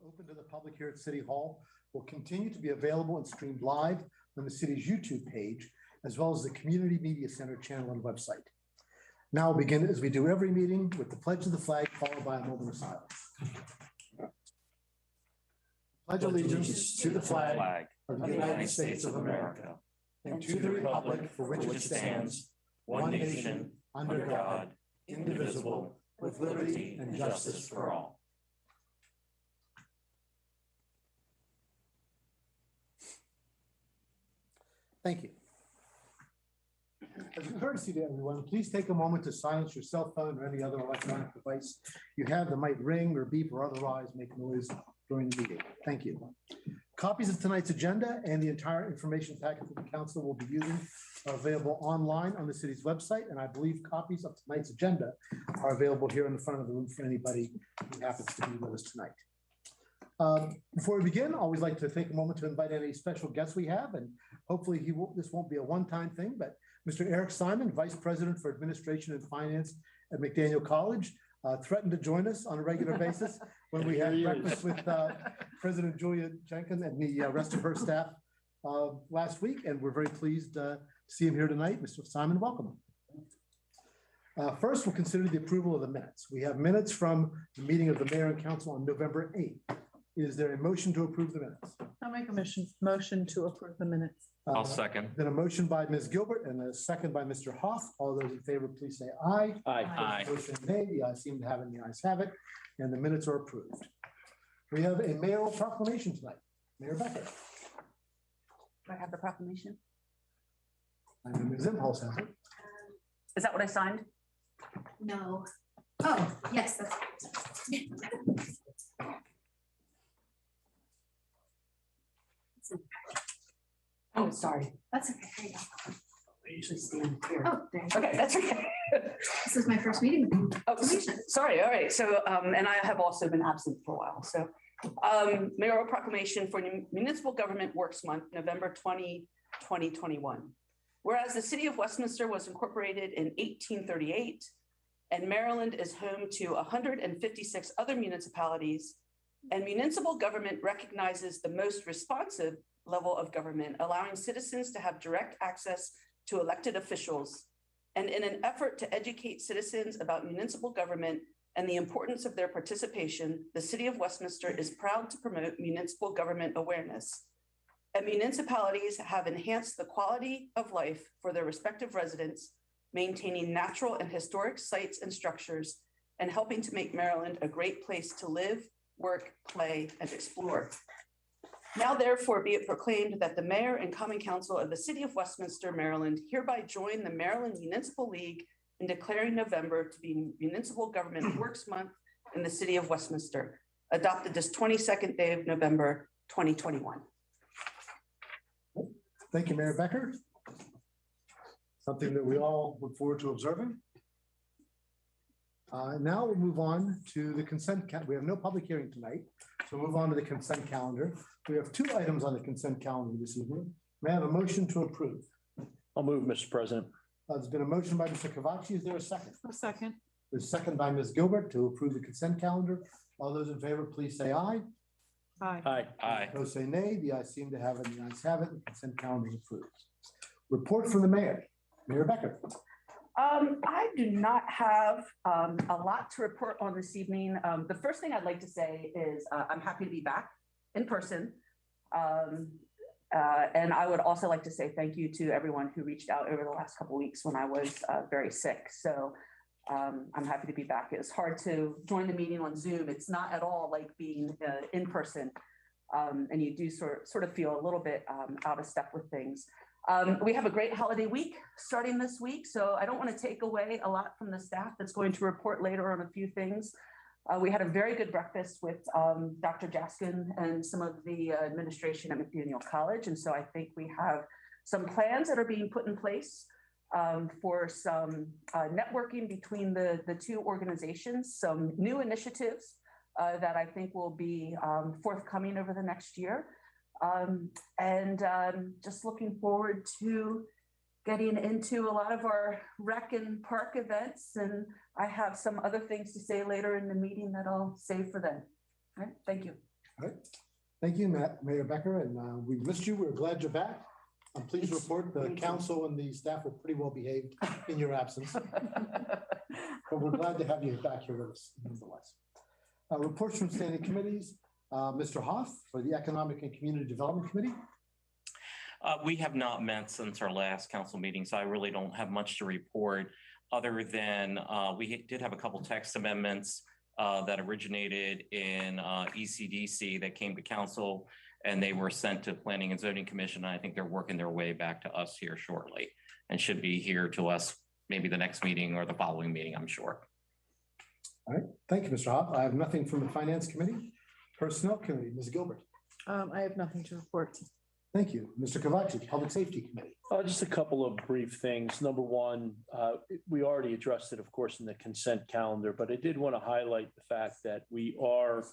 open to the public here at City Hall will continue to be available and streamed live on the city's YouTube page, as well as the Community Media Center channel and website. Now we'll begin, as we do every meeting, with the pledge of the flag, followed by a moment of silence. Pledge allegiance to the flag of the United States of America and to the republic for which it stands, one nation, under God, indivisible, with liberty and justice for all. Thank you. As a courtesy to everyone, please take a moment to silence your cell phone or any other electronic device you have that might ring or beep or otherwise make noise during the meeting. Thank you. Copies of tonight's agenda and the entire information packet that the council will be using are available online on the city's website, and I believe copies of tonight's agenda are available here in the front of the room for anybody who happens to be with us tonight. Before we begin, I always like to take a moment to invite any special guests we have, and hopefully this won't be a one-time thing, but Mr. Eric Simon, Vice President for Administration and Finance at McDaniel College, threatened to join us on a regular basis when we had breakfast with President Julia Jenkins and the rest of her staff last week, and we're very pleased to see him here tonight. Mr. Simon, welcome. First, we'll consider the approval of the minutes. We have minutes from the meeting of the Mayor and Council on November 8th. Is there a motion to approve the minutes? I'll make a motion to approve the minutes. I'll second. Then a motion by Ms. Gilbert and a second by Mr. Hoff. All those in favor, please say aye. Aye. Aye. Motion nay. The ayes seem to have it, and the ayes have it, and the minutes are approved. We have a mayoral proclamation tonight. Mayor Becker. Do I have the proclamation? I know Ms. Impulse has it. Is that what I signed? No. Oh, yes, that's Oh, sorry. that's okay. There you go. I usually stand here. Oh, there you go. Okay, that's okay. This is my first meeting. Oh, sorry. All right. So, and I have also been absent for a while. So, mayoral proclamation for Municipal Government Works Month, November 20, 2021. Whereas the city of Westminster was incorporated in 1838, and Maryland is home to 156 other municipalities, and municipal government recognizes the most responsive level of government, allowing citizens to have direct access to elected officials. And in an effort to educate citizens about municipal government and the importance of their participation, the city of Westminster is proud to promote municipal government awareness. And municipalities have enhanced the quality of life for their respective residents, maintaining natural and historic sites and structures, and helping to make Maryland a great place to live, work, play, and explore. Now, therefore, be it proclaimed that the Mayor and Common Council of the City of Westminster, Maryland, hereby join the Maryland Municipal League in declaring November to be Municipal Government Works Month in the City of Westminster, adopted this 22nd day of November, 2021. Thank you, Mayor Becker. Something that we all look forward to observing. Now we'll move on to the consent calendar. We have no public hearing tonight, so we'll move on to the consent calendar. We have two items on the consent calendar this evening. May I have a motion to approve? I'll move, Mr. President. There's been a motion by Mr. Cavacci. Is there a second? A second. There's a second by Ms. Gilbert to approve the consent calendar. All those in favor, please say aye. Aye. Aye. Aye. Those say nay. The ayes seem to have it, and the ayes have it. The consent calendar is approved. Report from the mayor. Mayor Becker. I do not have a lot to report on this evening. The first thing I'd like to say is I'm happy to be back in person. And I would also like to say thank you to everyone who reached out over the last couple of weeks when I was very sick. So I'm happy to be back. It was hard to join the meeting on Zoom. It's not at all like being in person. And you do sort of feel a little bit out of step with things. We have a great holiday week starting this week, so I don't want to take away a lot from the staff that's going to report later on a few things. We had a very good breakfast with Dr. Jaskin and some of the administration at McDaniel College, and so I think we have some plans that are being put in place for some networking between the two organizations, some new initiatives that I think will be forthcoming over the next year. Just looking forward to getting into a lot of our rec and park events. And I have some other things to say later in the meeting that I'll save for then. All right, thank you. Thank you, Mayor Becker, and we missed you. We're glad you're back. I'm pleased to report the council and the staff were pretty well behaved in your absence. But we're glad to have you back here with us nonetheless. Reports from standing committees. Mr. Hoff for the Economic and Community Development Committee. We have not met since our last council meeting, so I really don't have much to report other than we did have a couple text amendments that originated in ECDC that came to council and they were sent to Planning and Zoning Commission. And I think they're working their way back to us here shortly and should be here to us maybe the next meeting or the following meeting, I'm sure. All right. Thank you, Mr. Hoff. I have nothing from the Finance Committee. Personnel Committee, Ms. Gilbert. I have nothing to report. Thank you. Mr. Kovacic, Public Safety Committee. Just a couple of brief things. Number one, we already addressed it, of course, in the consent calendar, but I did want to highlight the fact that we are,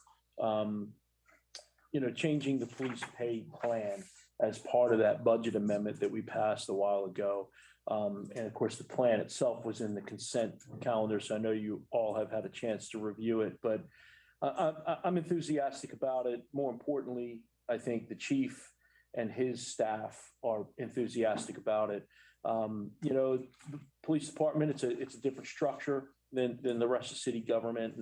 changing the police pay plan as part of that budget amendment that we passed a while ago. And of course, the plan itself was in the consent calendar, so I know you all have had a chance to review it, but I'm enthusiastic about it. More importantly, I think the chief and his staff are enthusiastic about it. The police department, it's a different structure than the rest of city government,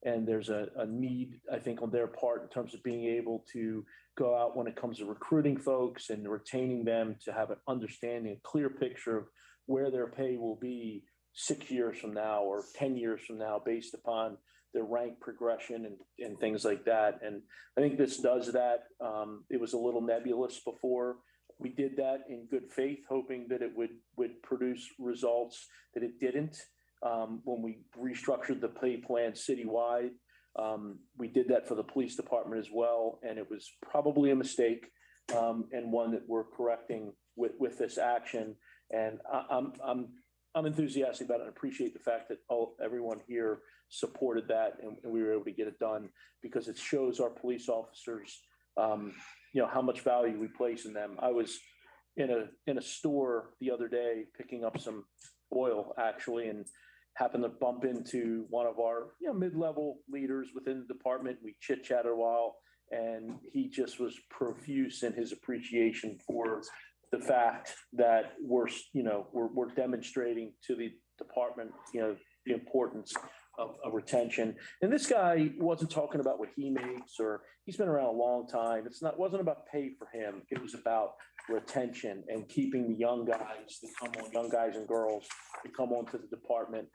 and there's a need, I think, on their part in terms of being able to go out when it comes to recruiting folks and retaining them to have an understanding, a clear picture of where their pay will be 6 years from now or 10 years from now based upon their rank progression and things like that. And I think this does that. It was a little nebulous before. We did that in good faith, hoping that it would produce results that it didn't. When we restructured the pay plan citywide, we did that for the police department as well. And it was probably a mistake and one that we're correcting with this action. And I'm enthusiastic about it and appreciate the fact that everyone here supported that and we were able to get it done because it shows our police officers, how much value we place in them. I was in a store the other day picking up some oil actually and happened to bump into one of our mid-level leaders within the department. We chit-chatted a while and he just was profuse in his appreciation for the fact that we're demonstrating to the department, the importance of retention. And this guy wasn't talking about what he makes or he's been around a long time. Wasn't about pay for him. It was about retention and keeping the young guys that come on, young guys and girls that come onto the department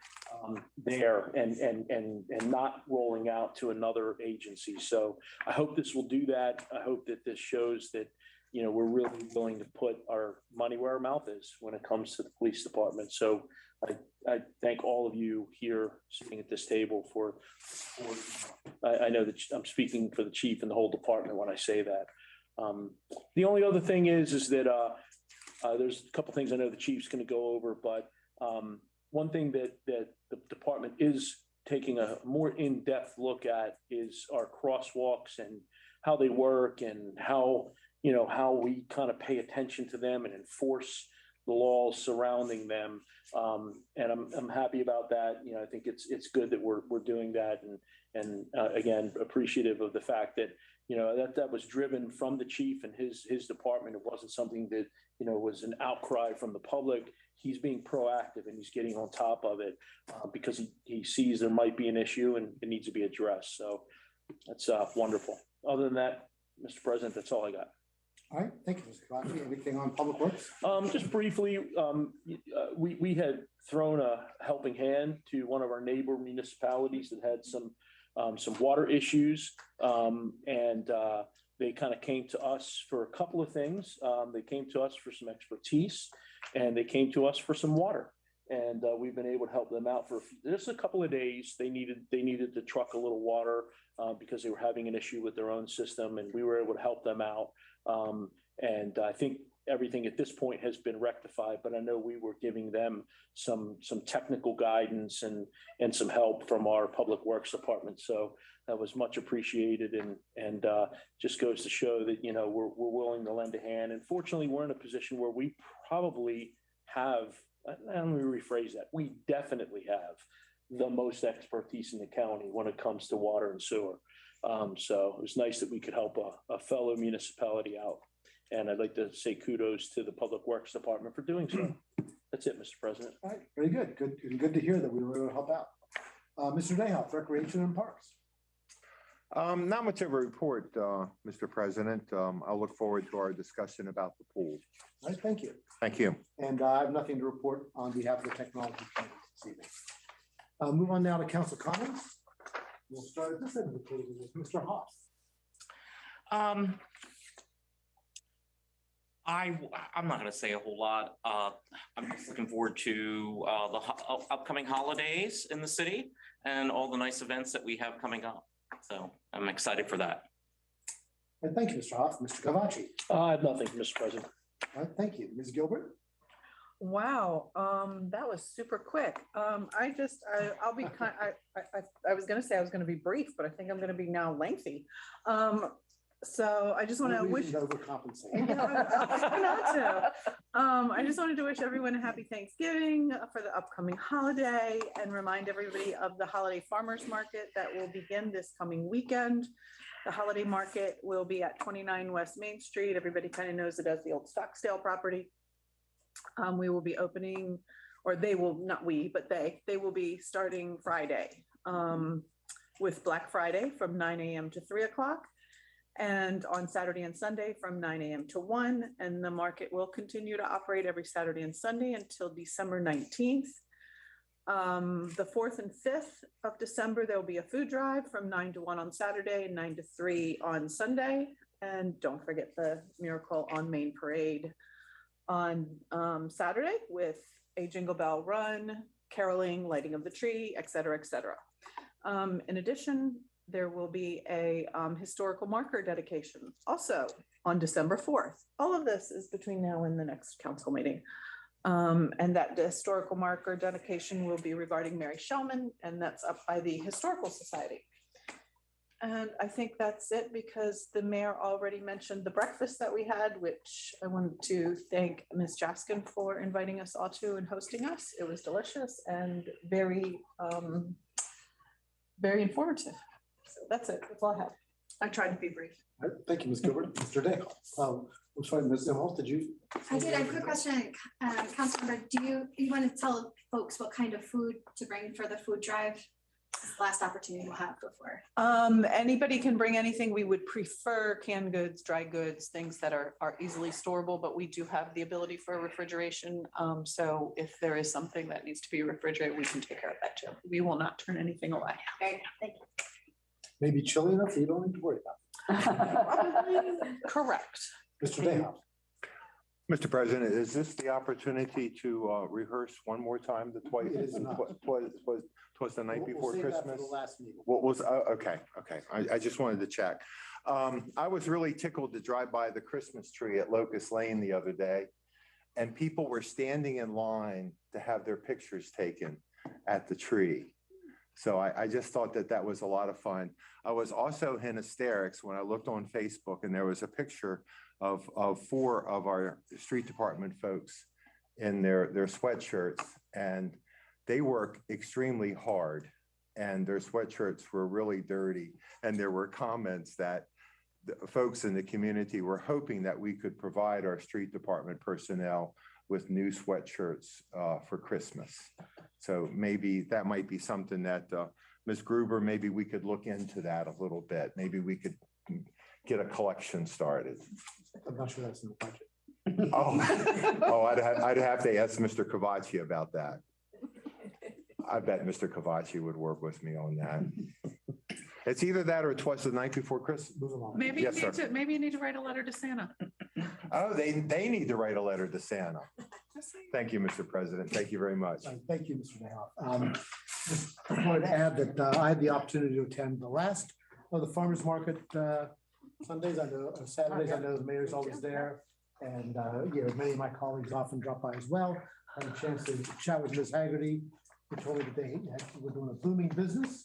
there and not rolling out to another agency. So I hope this will do that. I hope that this shows that we're really willing to put our money where our mouth is when it comes to the police department. So I thank all of you here sitting at this table for I know that I'm speaking for the chief and the whole department when I say that. The only other thing is that there's a couple things I know the chief's going to go over, but one thing that the department is taking a more in-depth look at is our crosswalks and how they work and how we kind of pay attention to them and enforce the laws surrounding them. And I'm happy about that. I think it's good that we're doing that. And again, appreciative of the fact that, that was driven from the chief and his department. It wasn't something that, was an outcry from the public. He's being proactive and he's getting on top of it because he sees there might be an issue and it needs to be addressed. So that's wonderful. Other than that, Mr. President, that's all I got. All right, thank you, Mr. Kovacic. Anything on Public Works? Just briefly, we had thrown a helping hand to one of our neighbor municipalities that had some water issues, and they kind of came to us for a couple of things. They came to us for some expertise, and they came to us for some water. And we've been able to help them out for just a couple of days. They needed to truck a little water because they were having an issue with their own system, and we were able to help them out. And I think everything at this point has been rectified, but I know we were giving them some technical guidance and some help from our public works department. So that was much appreciated and just goes to show that, we're willing to lend a hand. And fortunately, we're in a position where we probably have, let me rephrase that, we definitely have the most expertise in the county when it comes to water and sewer. So it was nice that we could help a fellow municipality out. And I'd like to say kudos to the Public Works Department for doing so. That's it, Mr. President. All right, very good. Good to hear that we were able to help out. Mr. Dayhoff, Recreation and Parks. Not much of a report, Mr. President. I'll look forward to our discussion about the pool. All right, thank you. Thank you. And I have nothing to report on behalf of the technology committee this evening. Move on now to council comments. We'll start at this end of the table with Mr. Hoff. I'm not going to say a whole lot. I'm just looking forward to the upcoming holidays in the city and all the nice events that we have coming up. So I'm excited for that. And thank you, Mr. Hoff. Mr. Cavacci. I have nothing, Mr. President. All right, thank you. Ms. Gilbert. Wow, that was super quick. I'll be kind, I was gonna say I was gonna be brief, but I think I'm gonna be now lengthy. So I just want to wish. Overcompensate. I just wanted to wish everyone a happy Thanksgiving for the upcoming holiday and remind everybody of the holiday farmers market that will begin this coming weekend. The holiday market will be at 29 West Main Street. Everybody kind of knows it as the old Stockdale property. We will be opening, or they will, not we, but they will be starting Friday with Black Friday from 9 a.m. to 3 o'clock. And on Saturday and Sunday from 9 a.m. to 1. And the market will continue to operate every Saturday and Sunday until December 19th. The 4th and 5th of December, there will be a food drive from 9 to 1 on Saturday and 9 to 3 on Sunday. And don't forget the Miracle on Main Parade on Saturday with a Jingle Bell Run, caroling, lighting of the tree, et cetera, et cetera. In addition, there will be a historical marker dedication also on December 4th. All of this is between now and the next council meeting. And that historical marker dedication will be regarding Mary Shellman, and that's up by the Historical Society. And I think that's it because the mayor already mentioned the breakfast that we had, which I wanted to thank Ms. Jaskin for inviting us all to and hosting us. It was delicious and very, very informative. So that's it. That's all I have. I tried to be brief. All right, thank you, Ms. Gilbert. Mr. Dale. I'm sorry, Ms. Zimhoff, did you? I did. I have a quick question. Councilmember, do you want to tell folks what kind of food to bring for the food drive? This is the last opportunity we'll have before. Anybody can bring anything. We would prefer canned goods, dry goods, things that are easily storable, but we do have the ability for refrigeration. So if there is something that needs to be refrigerated, we can take care of that too. We will not turn anything away. Okay, thank you. Maybe chilly enough, you don't need to worry about it. Correct. Mr. Dale. Mr. President, is this the opportunity to rehearse one more time? It is not. Twas the night before We'll save that for Christmas? the last meeting. What was, okay. I just wanted to check. I was really tickled to drive by the Christmas tree at Locust Lane the other day, and people were standing in line to have their pictures taken at the tree. So I just thought that was a lot of fun. I was also in hysterics when I looked on Facebook and there was a picture of 4 of our street department folks in their sweatshirts, and they work extremely hard and their sweatshirts were really dirty. And there were comments that the folks in the community were hoping that we could provide our street department personnel with new sweatshirts for Christmas. So maybe that might be something that Ms. Gruber, maybe we could look into that a little bit. Maybe we could get a collection started. I'm not sure that's in the budget. I'd have to ask Mr. Cavacci about that. I bet Mr. Cavacci would work with me on that. It's either that or it was the night before Christmas. Maybe Yes, you need to write a letter to Santa. Oh, they need to write a letter to Santa. Thank you, Mr. President. Thank you very much. Thank you, Mr. Dale. Just wanted to add that I had the opportunity to attend the last of the farmers market Sundays. I know Saturdays. I know the mayor's always there, and many of my colleagues often drop by as well. I had a chance to chat with Ms. Haggerty, who told me that they were doing a booming business,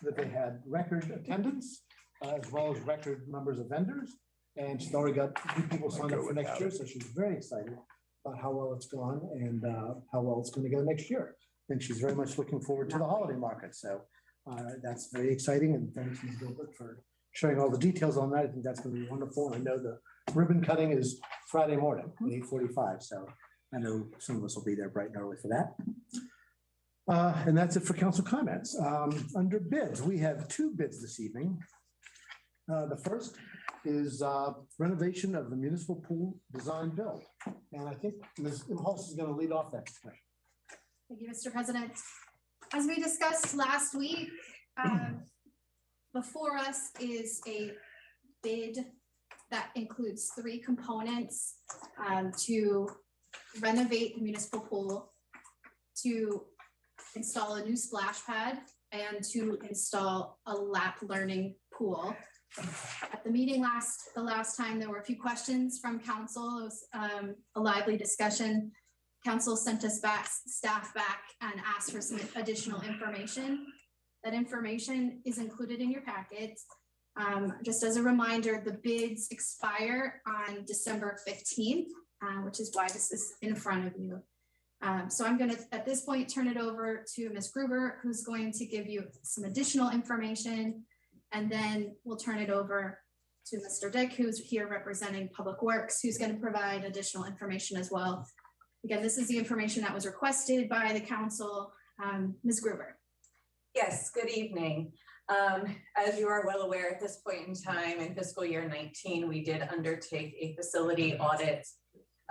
that they had record attendance, as well as record numbers of vendors. And she's already got 2 people signed up for next year. So she's very excited about how well it's gone and how well it's going to go next year. And she's very much looking forward to the holiday market. So that's very exciting. And thanks, Ms. Gilbert, for sharing all the details on that. I think that's going to be wonderful. I know the ribbon cutting is Friday morning at 8:45, so I know some of us will be there bright and early for that. And that's it for council comments. Under bids, we have 2 bids this evening. The first is renovation of the municipal pool design build. And I think Ms. Imholz is going to lead off that discussion. Thank you, Mr. President. As we discussed last week, before us is a bid that includes 3 components to renovate the municipal pool, to install a new splash pad, and to install a lap learning pool. At the meeting the last time, there were a few questions from council. It was a lively discussion. Council sent us staff back and asked for some additional information. That information is included in your packet. Just as a reminder, the bids expire on December 15th, which is why this is in front of you. So I'm going to, at this point, turn it over to Ms. Gruber, who's going to give you some additional information. And then we'll turn it over to Mr. Dick, who's here representing Public Works, who's going to provide additional information as well. Again, this is the information that was requested by the council. Ms. Gruber. Yes, good evening. As you are well aware, at this point in time in fiscal year 19, we did undertake a facility audit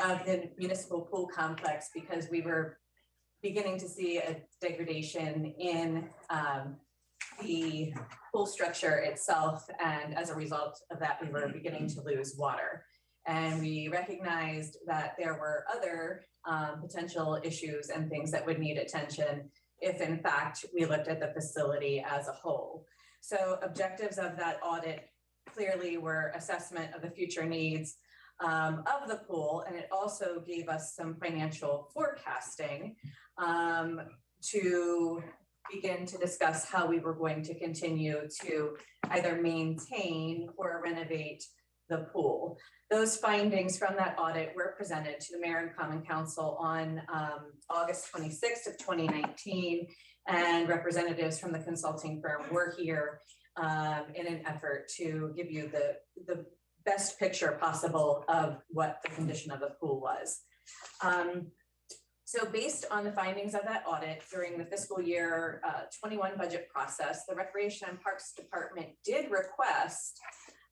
of the municipal pool complex because we were beginning to see a degradation in the pool structure itself. And as a result of that, we were beginning to lose water. And we recognized that there were other potential issues and things that would need attention if in fact we looked at the facility as a whole. So objectives of that audit clearly were assessment of the future needs of the pool, and it also gave us some financial forecasting to begin to discuss how we were going to continue to either maintain or renovate the pool. Those findings from that audit were presented to the Mayor and Common Council on August 26th of 2019, and representatives from the consulting firm were here in an effort to give you the best picture possible of what the condition of the pool was. So based on the findings of that audit during the fiscal year 21 budget process, the Recreation and Parks Department did request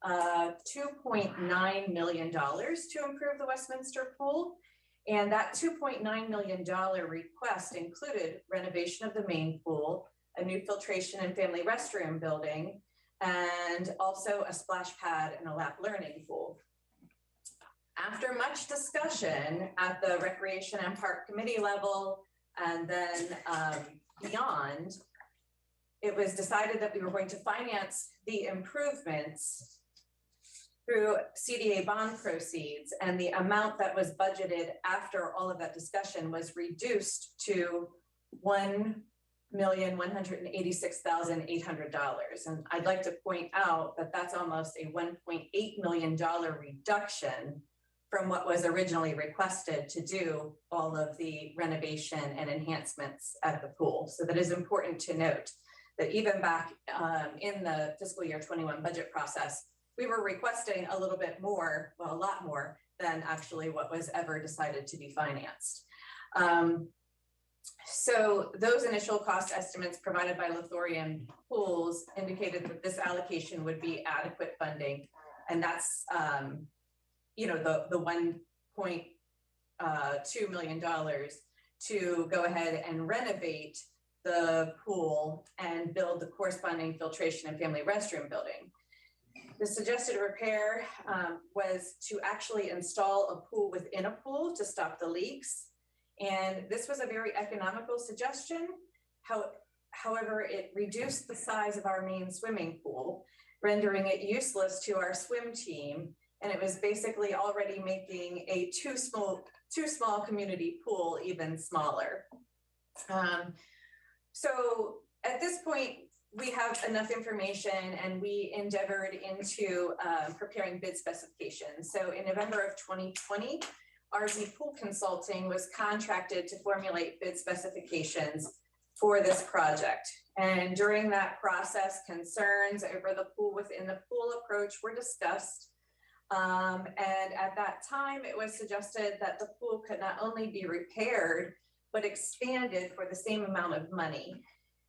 $2.9 million to improve the Westminster pool. And that $2.9 million request included renovation of the main pool, a new filtration and family restroom building, and also a splash pad and a lap learning pool. After much discussion at the Recreation and Park Committee level, and then beyond, it was decided that we were going to finance the improvements through CDA bond proceeds, and the amount that was budgeted after all of that discussion was reduced to $1,186,800. And I'd like to point out that that's almost a $1.8 million reduction from what was originally requested to do all of the renovation and enhancements at the pool. So that is important to note that even back in the fiscal year 21 budget process, we were requesting a little bit more, well, a lot more than actually what was ever decided to be financed. So those initial cost estimates provided by Lithorian Pools indicated that this allocation would be adequate funding. And that's, you know, the $1.2 million to go ahead and renovate the pool and build the corresponding filtration and family restroom building. The suggested repair was to actually install a pool within a pool to stop the leaks. And this was a very economical suggestion. However, it reduced the size of our main swimming pool, rendering it useless to our swim team. And it was basically already making a too small community pool even smaller. So at this point, we have enough information and we endeavored into preparing bid specifications. So in November of 2020, RZ Pool Consulting was contracted to formulate bid specifications for this project. And during that process, concerns over the pool within the pool approach were discussed. And at that time, it was suggested that the pool could not only be repaired, but expanded for the same amount of money.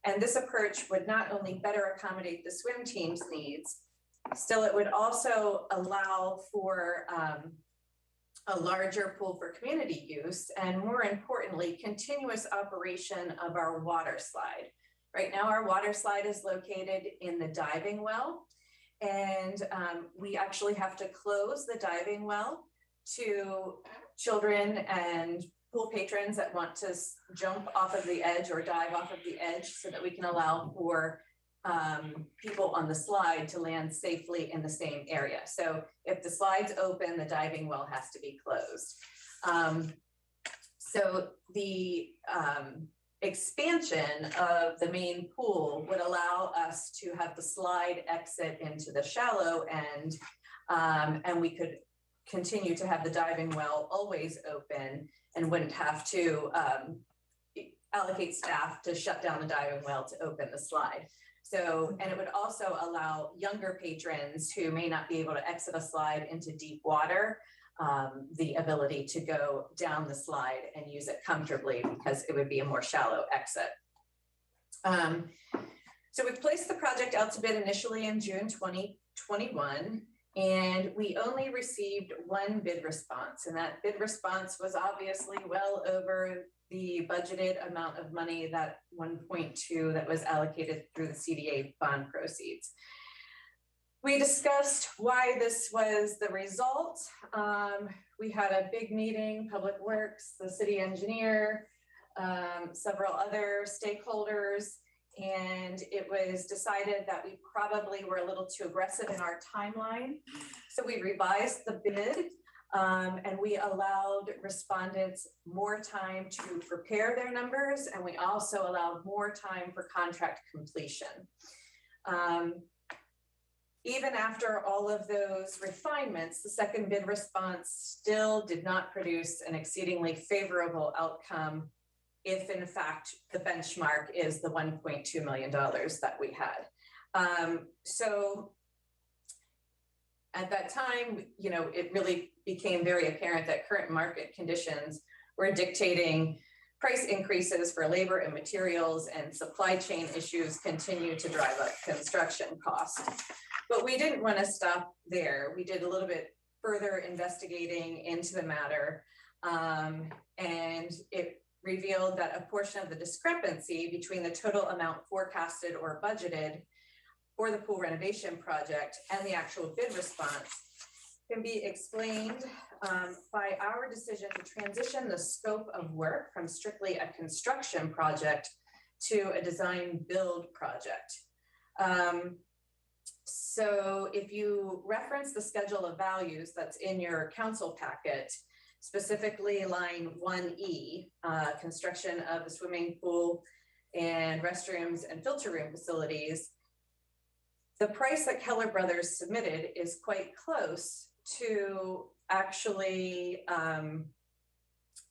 And this approach would not only better accommodate the swim team's needs, still it would also allow for a larger pool for community use, and more importantly, continuous operation of our water slide. Right now, our water slide is located in the diving well, and we actually have to close the diving well to children and pool patrons that want to jump off of the edge or dive off of the edge, so that we can allow for people on the slide to land safely in the same area. So if the slide's open, the diving well has to be closed. So the expansion of the main pool would allow us to have the slide exit into the shallow end, and we could continue to have the diving well always open and wouldn't have to allocate staff to shut down the diving well to open the slide. So, and it would also allow younger patrons who may not be able to exit a slide into deep water, the ability to go down the slide and use it comfortably, because it would be a more shallow exit. So we placed the project out to bid initially in June 2021, and we only received one bid response. And that bid response was obviously well over the budgeted amount of money, that 1.2 that was allocated through the CDA bond proceeds. We discussed why this was the result. We had a big meeting, Public Works, the city engineer, several other stakeholders, and it was decided that we probably were a little too aggressive in our timeline. So we revised the bid, and we allowed respondents more time to prepare their numbers, and we also allowed more time for contract completion. Even after all of those refinements, the second bid response still did not produce an exceedingly favorable outcome, if in fact the benchmark is the $1.2 million that we had. So at that time, you know, it really became very apparent that current market conditions were dictating price increases for labor and materials, and supply chain issues continue to drive up construction costs. But we didn't want to stop there. We did a little bit further investigating into the matter, and it revealed that a portion of the discrepancy between the total amount forecasted or budgeted for the pool renovation project and the actual bid response can be explained by our decision to transition the scope of work from strictly a construction project to a design build project. So if you reference the schedule of values that's in your council packet, specifically line 1E, construction of the swimming pool and restrooms and filter room facilities, the price that Keller Brothers submitted is quite close to actually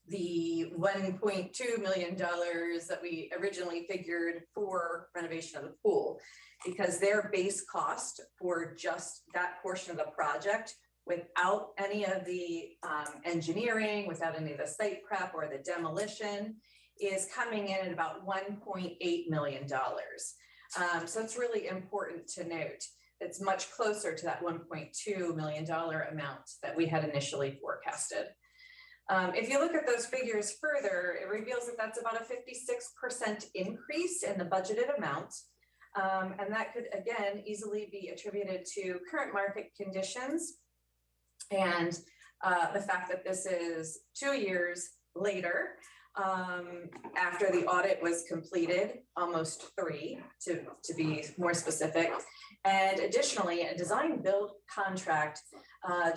the $1.2 million that we originally figured for renovation of the pool, because their base cost for just that portion of the project, without any of the engineering, without any of the site prep or the demolition, is coming in at about $1.8 million. So it's really important to note it's much closer to that $1.2 million amount that we had initially forecasted. If you look at those figures further, it reveals that that's about a 56% increase in the budgeted amount. And that could, again, easily be attributed to current market conditions and the fact that this is 2 years later after the audit was completed, almost 3 to be more specific. And additionally, a design build contract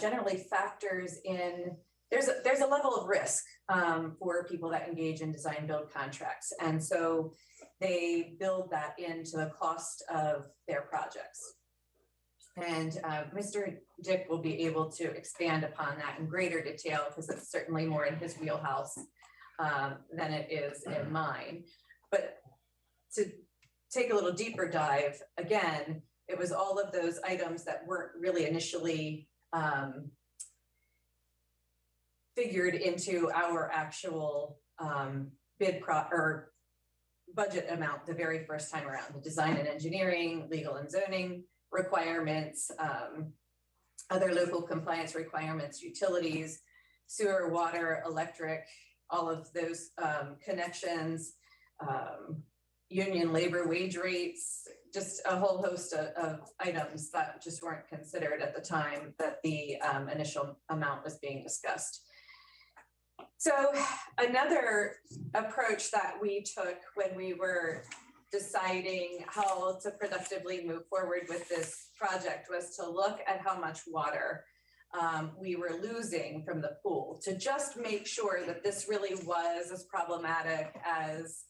generally factors in, there's a level of risk for people that engage in design build contracts. And so they build that into the cost of their projects. And Mr. Dick will be able to expand upon that in greater detail, because it's certainly more in his wheelhouse than it is in mine. But to take a little deeper dive, again, it was all of those items that weren't really initially figured into our actual or budget amount the very first time around. The design and engineering, legal and zoning requirements, other local compliance requirements, utilities, sewer, water, electric, all of those connections, union labor wage rates, just a whole host of items that just weren't considered at the time that the initial amount was being discussed. So another approach that we took when we were deciding how to productively move forward with this project was to look at how much water we were losing from the pool, to just make sure that this really was as problematic as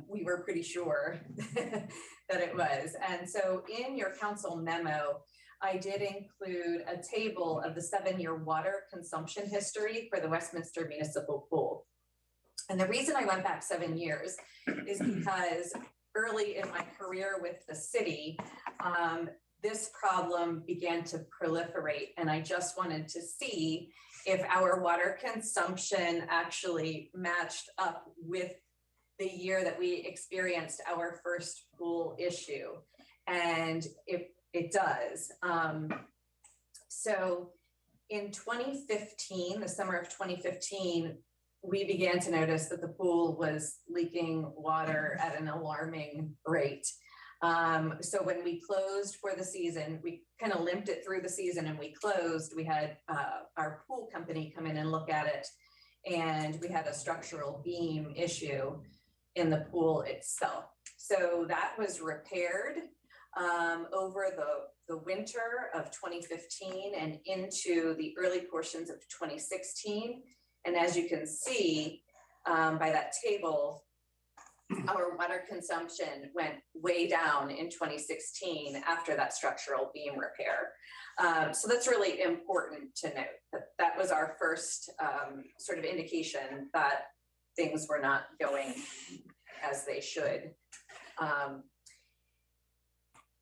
we were pretty sure that it was. And so in your council memo, I did include a table of the 7-year water consumption history for the Westminster Municipal Pool. And the reason I went back 7 years is because early in my career with the city, this problem began to proliferate. And I just wanted to see if our water consumption actually matched up with the year that we experienced our first pool issue. And it does. So in 2015, the summer of 2015, we began to notice that the pool was leaking water at an alarming rate. So when we closed for the season, we kind of limped it through the season and we closed. We had our pool company come in and look at it, and we had a structural beam issue in the pool itself. So that was repaired over the winter of 2015 and into the early portions of 2016. And as you can see by that table, our water consumption went way down in 2016 after that structural beam repair. So that's really important to note that was our first sort of indication that things were not going as they should.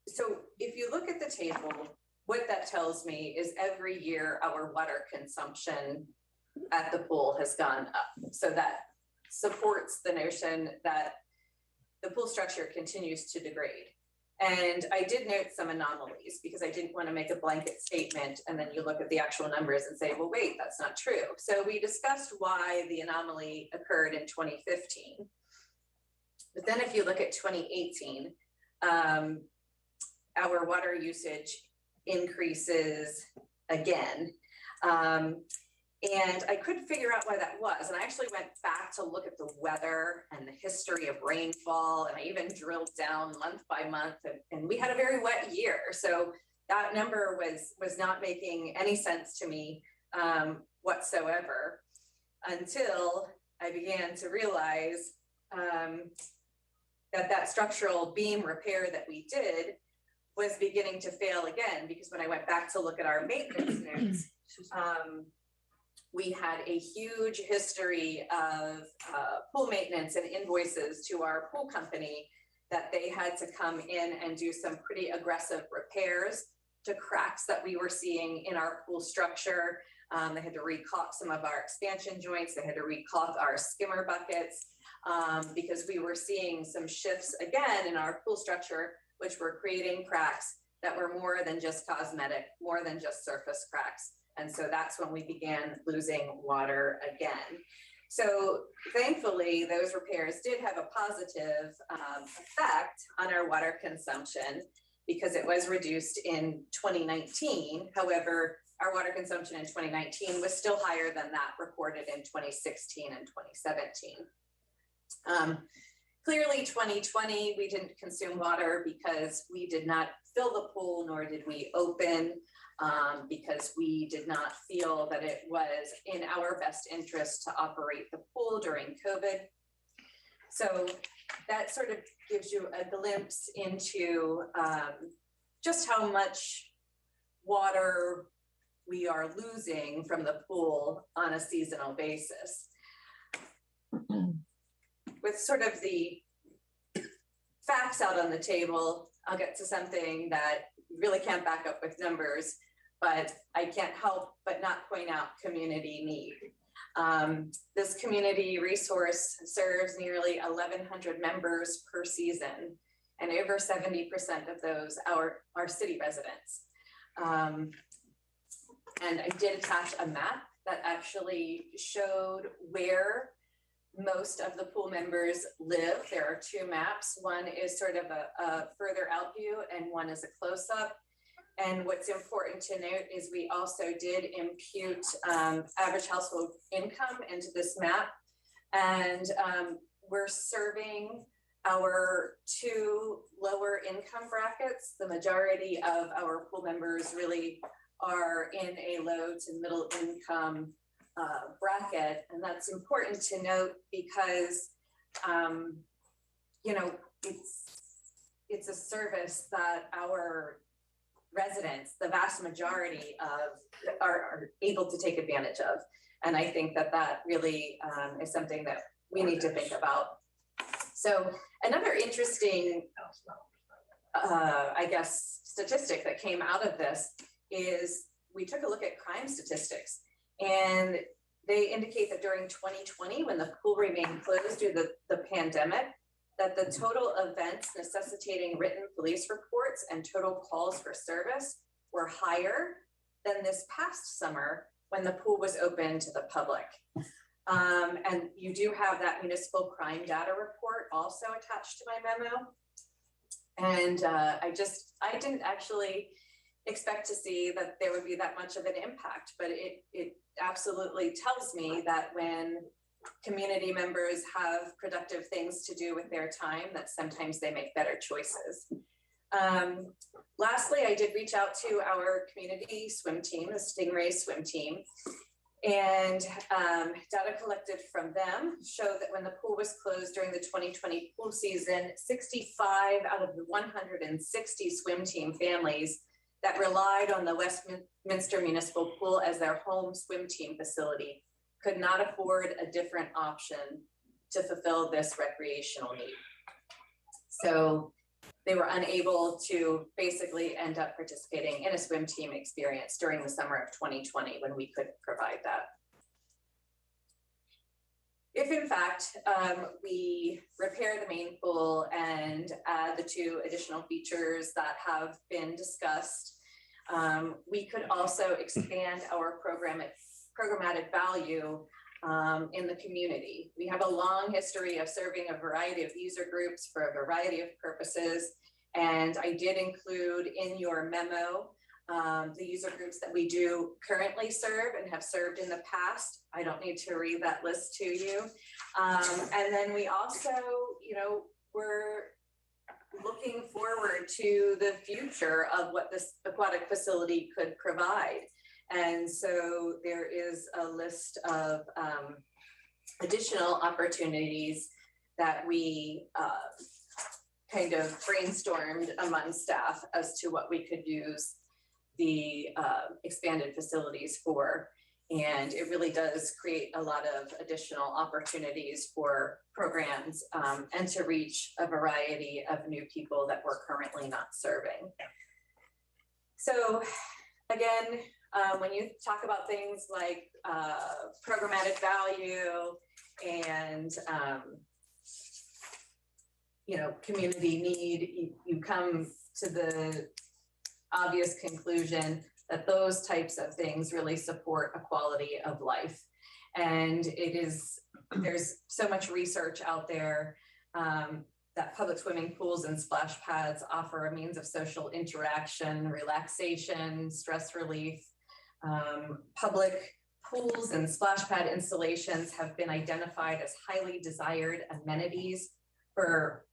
So if you look at the table, what that tells me is every year our water consumption at the pool has gone up. So that supports the notion that the pool structure continues to degrade. And I did note some anomalies because I didn't want to make a blanket statement and then you look at the actual numbers and say, well, wait, that's not true. So we discussed why the anomaly occurred in 2015. But then if you look at 2018, our water usage increases again. And I couldn't figure out why that was. And I actually went back to look at the weather and the history of rainfall. And I even drilled down month by month. And we had a very wet year. So that number was not making any sense to me whatsoever until I began to realize that structural beam repair that we did was beginning to fail again, because when I went back to look at our maintenance notes, we had a huge history of pool maintenance and invoices to our pool company that they had to come in and do some pretty aggressive repairs to cracks that we were seeing in our pool structure. They had to recaulk some of our expansion joints. They had to recaulk our skimmer buckets because we were seeing some shifts again in our pool structure, which were creating cracks that were more than just cosmetic, more than just surface cracks. And so that's when we began losing water again. So thankfully, those repairs did have a positive effect on our water consumption because it was reduced in 2019. However, our water consumption in 2019 was still higher than that reported in 2016 and 2017. Clearly 2020, we didn't consume water because we did not fill the pool, nor did we open because we did not feel that it was in our best interest to operate the pool during COVID. So that sort of gives you a glimpse into just how much water we are losing from the pool on a seasonal basis. With sort of the facts out on the table, I'll get to something that really can't back up with numbers, but I can't help but not point out community need. This community resource serves nearly 1,100 members per season, and over 70% of those are city residents. And I did attach a map that actually showed where most of the pool members live. There are two maps. One is sort of a further out view and one is a close-up. And what's important to note is we also did impute average household income into this map. And we're serving our two lower income brackets. The majority of our pool members really are in a low to middle income bracket. And that's important to note because, you know, it's a service that our residents, the vast majority of, are able to take advantage of. And I think that that really is something that we need to think about. So another interesting, I guess, statistic that came out of this is we took a look at crime statistics, and they indicate that during 2020, when the pool remained closed due to the pandemic, that the total events necessitating written police reports and total calls for service were higher than this past summer when the pool was open to the public. And you do have that municipal crime data report also attached to my memo. And I didn't actually expect to see that there would be that much of an impact, but it absolutely tells me that when community members have productive things to do with their time, that sometimes they make better choices. Lastly, I did reach out to our community swim team, the Stingray swim team, and data collected from them showed that when the pool was closed during the 2020 pool season, 65 out of the 160 swim team families that relied on the Westminster Municipal Pool as their home swim team facility could not afford a different option to fulfill this recreational need. So they were unable to basically end up participating in a swim team experience during the summer of 2020 when we could provide that. If in fact we repair the main pool and add the two additional features that have been discussed, we could also expand our programmatic value in the community. We have a long history of serving a variety of user groups for a variety of purposes. And I did include in your memo the user groups that we do currently serve and have served in the past. I don't need to read that list to you. And then we also, you know, we're looking forward to the future of what this aquatic facility could provide. And so there is a list of additional opportunities that we kind of brainstormed among staff as to what we could use the expanded facilities for. And it really does create a lot of additional opportunities for programs and to reach a variety of new people that we're currently not serving. So again, when you talk about things like programmatic value and you know, community need, you come to the obvious conclusion that those types of things really support a quality of life. And there's so much research out there that public swimming pools and splash pads offer a means of social interaction, relaxation, stress relief. Public pools and splash pad installations have been identified as highly desired amenities for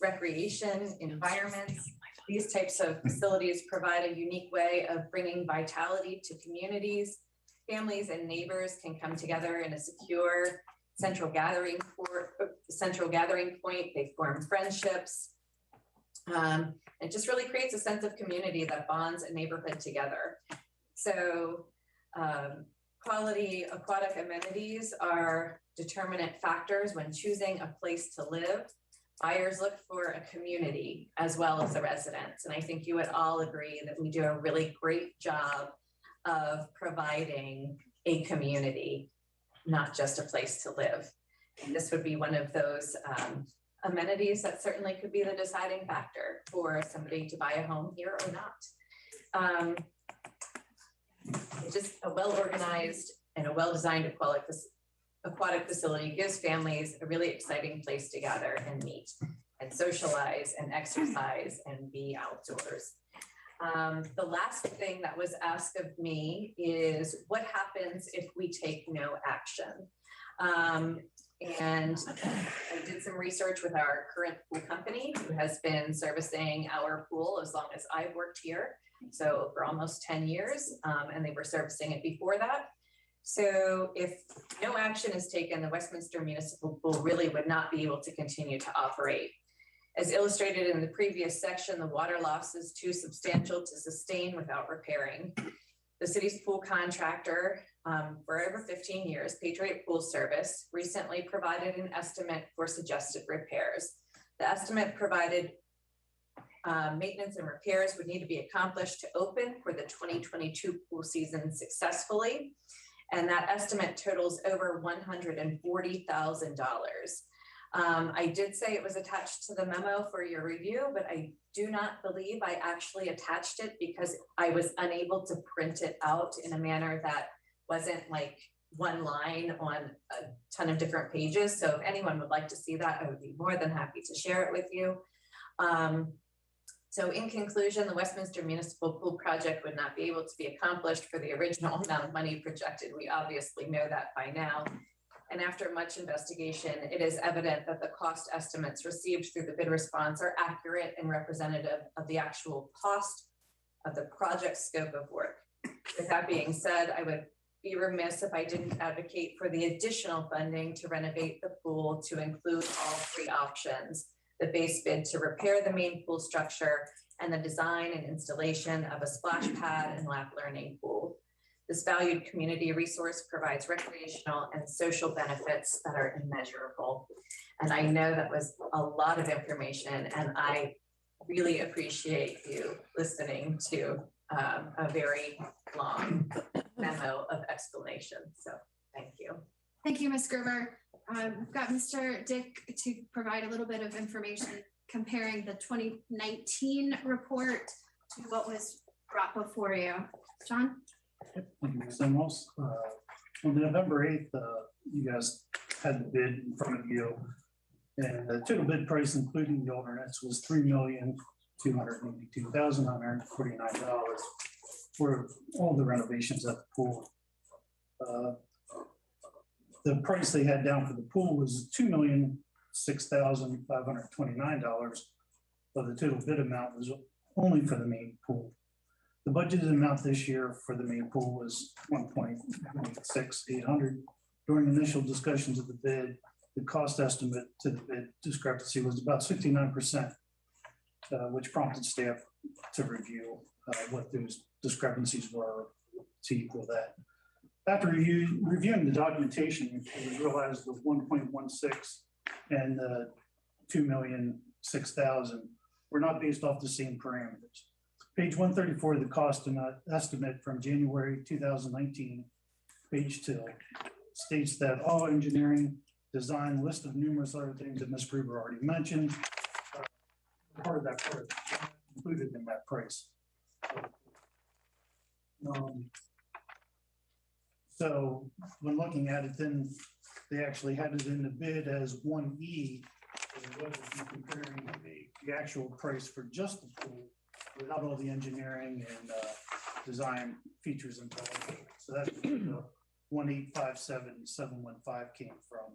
recreation environments. These types of facilities provide a unique way of bringing vitality to communities. Families and neighbors can come together in a secure central gathering point. They form friendships. It just really creates a sense of community that bonds a neighborhood together. So quality aquatic amenities are determinant factors when choosing a place to live. buyers look for a community as well as the residents. And I think you would all agree that we do a really great job of providing a community, not just a place to live. And this would be one of those amenities that certainly could be the deciding factor for somebody to buy a home here or not. It's just a well-organized and a well-designed aquatic facility gives families a really exciting place to gather and meet and socialize and exercise and be outdoors. The last thing that was asked of me is what happens if we take no action? And I did some research with our current pool company who has been servicing our pool as long as I've worked here. So for almost 10 years, and they were servicing it before that. So if no action is taken, the Westminster Municipal Pool really would not be able to continue to operate. As illustrated in the previous section, the water loss is too substantial to sustain without repairing. The city's pool contractor for over 15 years, Patriot Pool Service, recently provided an estimate for suggested repairs. The estimate provided maintenance and repairs would need to be accomplished to open for the 2022 pool season successfully. And that estimate totals over $140,000. I did say it was attached to the memo for your review, but I do not believe I actually attached it because I was unable to print it out in a manner that wasn't like one line on a ton of different pages. So if anyone would like to see that, I would be more than happy to share it with you. So in conclusion, the Westminster Municipal Pool Project would not be able to be accomplished for the original amount of money projected. We obviously know that by now. And after much investigation, it is evident that the cost estimates received through the bid response are accurate and representative of the actual cost of the project scope of work. With that being said, I would be remiss if I didn't advocate for the additional funding to renovate the pool to include all three options: the base bid to repair the main pool structure and the design and installation of a splash pad and lap learning pool. This valued community resource provides recreational and social benefits that are immeasurable. And I know that was a lot of information, and I really appreciate you listening to a very long memo of explanation. So thank you. Thank you, Ms. Gerber. We've got Mr. Dick to provide a little bit of information comparing the 2019 report to what was brought before you. John? Thank you, Ms. Emos. On November 8th, you guys had the bid in front of you, and the total bid price, including the alternates, was $3,282,949 for all the renovations at the pool. The price they had down for the pool was $2,006,529, but the total bid amount was only for the main pool. The budgeted amount this year for the main pool was $1,668,000. During initial discussions of the bid, the cost estimate to the bid discrepancy was about 69%, which prompted staff to review what those discrepancies were to equal that. After reviewing the documentation, we realized the 1.16 and the $2,006,000 were not based off the same parameters. Page 134 of the cost estimate from January 2019, page 2, states that all engineering, design, list of numerous other things that Ms. Gruber already mentioned, part of that price, included in that price. So when looking at it, then they actually had it in the bid as 1E, comparing the actual price for just the pool without all the engineering and design features involved. So that's where the 1857715 came from.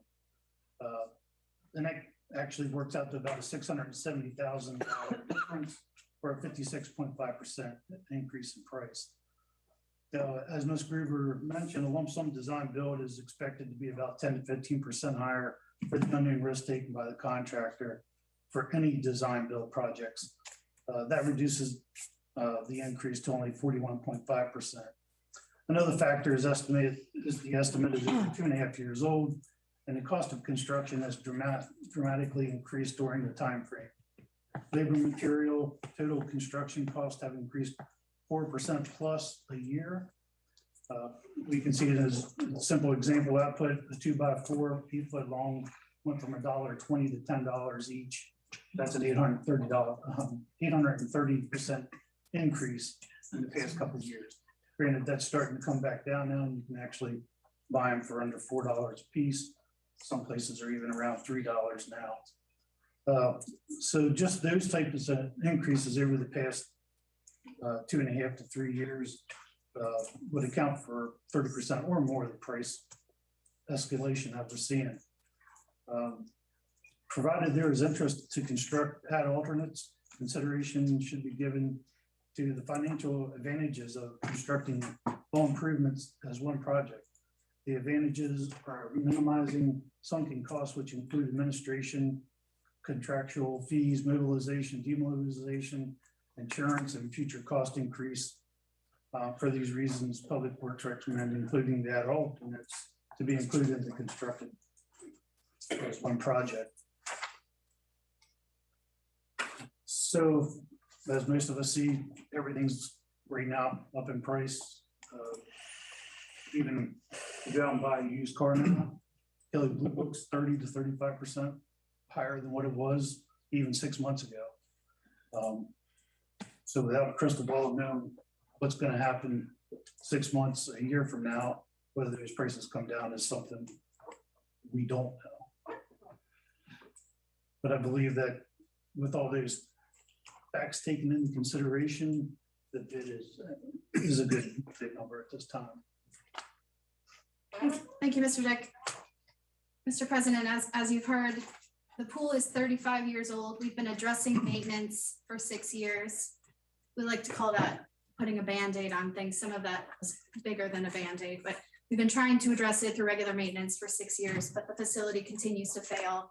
And that actually works out to about a $670,000 difference for a 56.5% increase in price. As Ms. Gruber mentioned, a lump sum design build is expected to be about 10 to 15% higher for the funding risk taken by the contractor for any design build projects. That reduces the increase to only 41.5%. Another factor is the estimate is 2.5 years old, and the cost of construction has dramatically increased during the time frame. Labor, material, total construction costs have increased 4% plus a year. We can see it as a simple example output, the 2x4 8-foot long went from $1.20 to $10 each. That's an $830% increase in the past couple of years. Granted, that's starting to come back down now, and you can actually buy them for under $4 a piece. Some places are even around $3 now. So just those types of increases over the past 2.5 to 3 years would account for 30% or more of the price escalation that we're seeing. Provided there is interest to construct pad alternates, consideration should be given to the financial advantages of constructing home improvements as one project. The advantages are minimizing sunken costs, which include administration, contractual fees, mobilization, demobilization, insurance, and future cost increase. For these reasons, Public Works recommend including the alternates to be included in the constructed as one project. So, as most of us see, everything's right now up in price. Even if you go out and buy a used car now, Kelly Blue Book's 30 to 35% higher than what it was even 6 months ago. So without a crystal ball of knowing what's going to happen 6 months, a year from now, whether those prices come down is something we don't know. But I believe that with all those facts taken into consideration, the bid is a good bid number at this time. Thank you, Mr. Dick. Mr. President, as you've heard, the pool is 35 years old. We've been addressing maintenance for 6 years. We like to call that putting a Band-Aid on things. Some of that is bigger than a Band-Aid, but we've been trying to address it through regular maintenance for 6 years, but the facility continues to fail.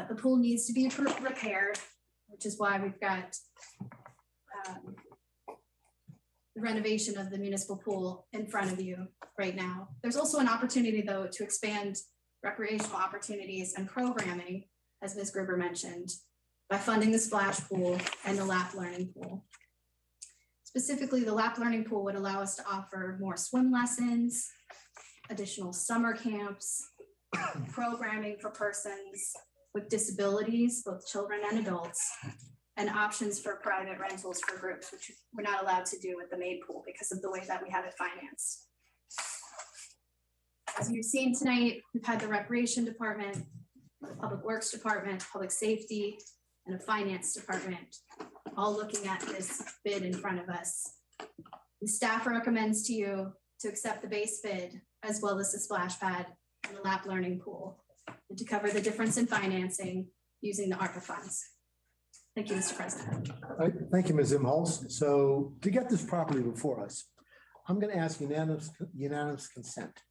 The pool needs to be repaired, which is why we've got the renovation of the municipal pool in front of you right now. There's also an opportunity, though, to expand recreational opportunities and programming, as Ms. Gruber mentioned, by funding the splash pool and the lap learning pool. Specifically, the lap learning pool would allow us to offer more swim lessons, additional summer camps, programming for persons with disabilities, both children and adults, and options for private rentals for groups, which we're not allowed to do with the maid pool because of the way that we have it financed. As you've seen tonight, we've had the Recreation Department, the Public Works Department, Public Safety, and a Finance Department, all looking at this bid in front of us. The staff recommends to you to accept the base bid, as well as the splash pad and the lap learning pool, and to cover the difference in financing using the ARPA funds. Thank you, Mr. President. All right, thank you, Ms. Imholz. So to get this properly before us, I'm going to ask unanimous consent.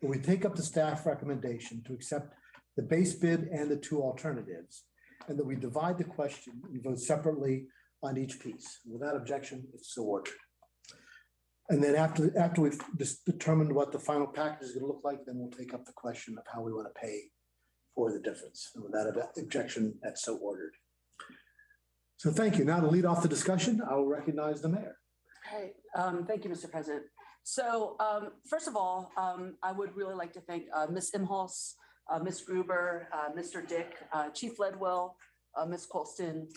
We take up the staff recommendation to accept the base bid and the two alternatives, and that we divide the question and vote separately on each piece. Without objection, it's so ordered. And then after we've determined what the final package is going to look like, then we'll take up the question of how we want to pay for the difference. And without objection, that's so ordered. So thank you. Now to lead off the discussion, I will recognize the mayor. Okay, thank you, Mr. President. So first of all, I would really like to thank Ms. Imholz, Ms. Gruber, Mr. Dick, Chief Ledwell, Ms. Colston,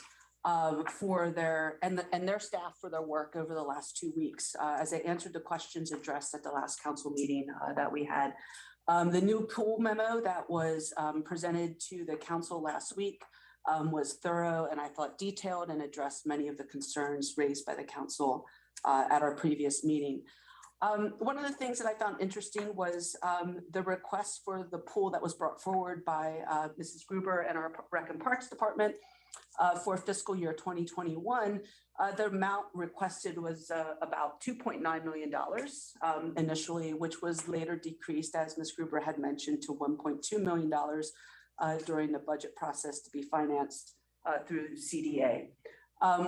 for their staff for their work over the last 2 weeks as they answered the questions addressed at the last council meeting that we had. The new pool memo that was presented to the council last week was thorough and I thought detailed and addressed many of the concerns raised by the council at our previous meeting. One of the things that I found interesting was the request for the pool that was brought forward by Mrs. Gruber and our Rec and Parks Department for fiscal year 2021. The amount requested was about $2.9 million initially, which was later decreased, as Ms. Gruber had mentioned, to $1.2 million during the budget process to be financed through CDA.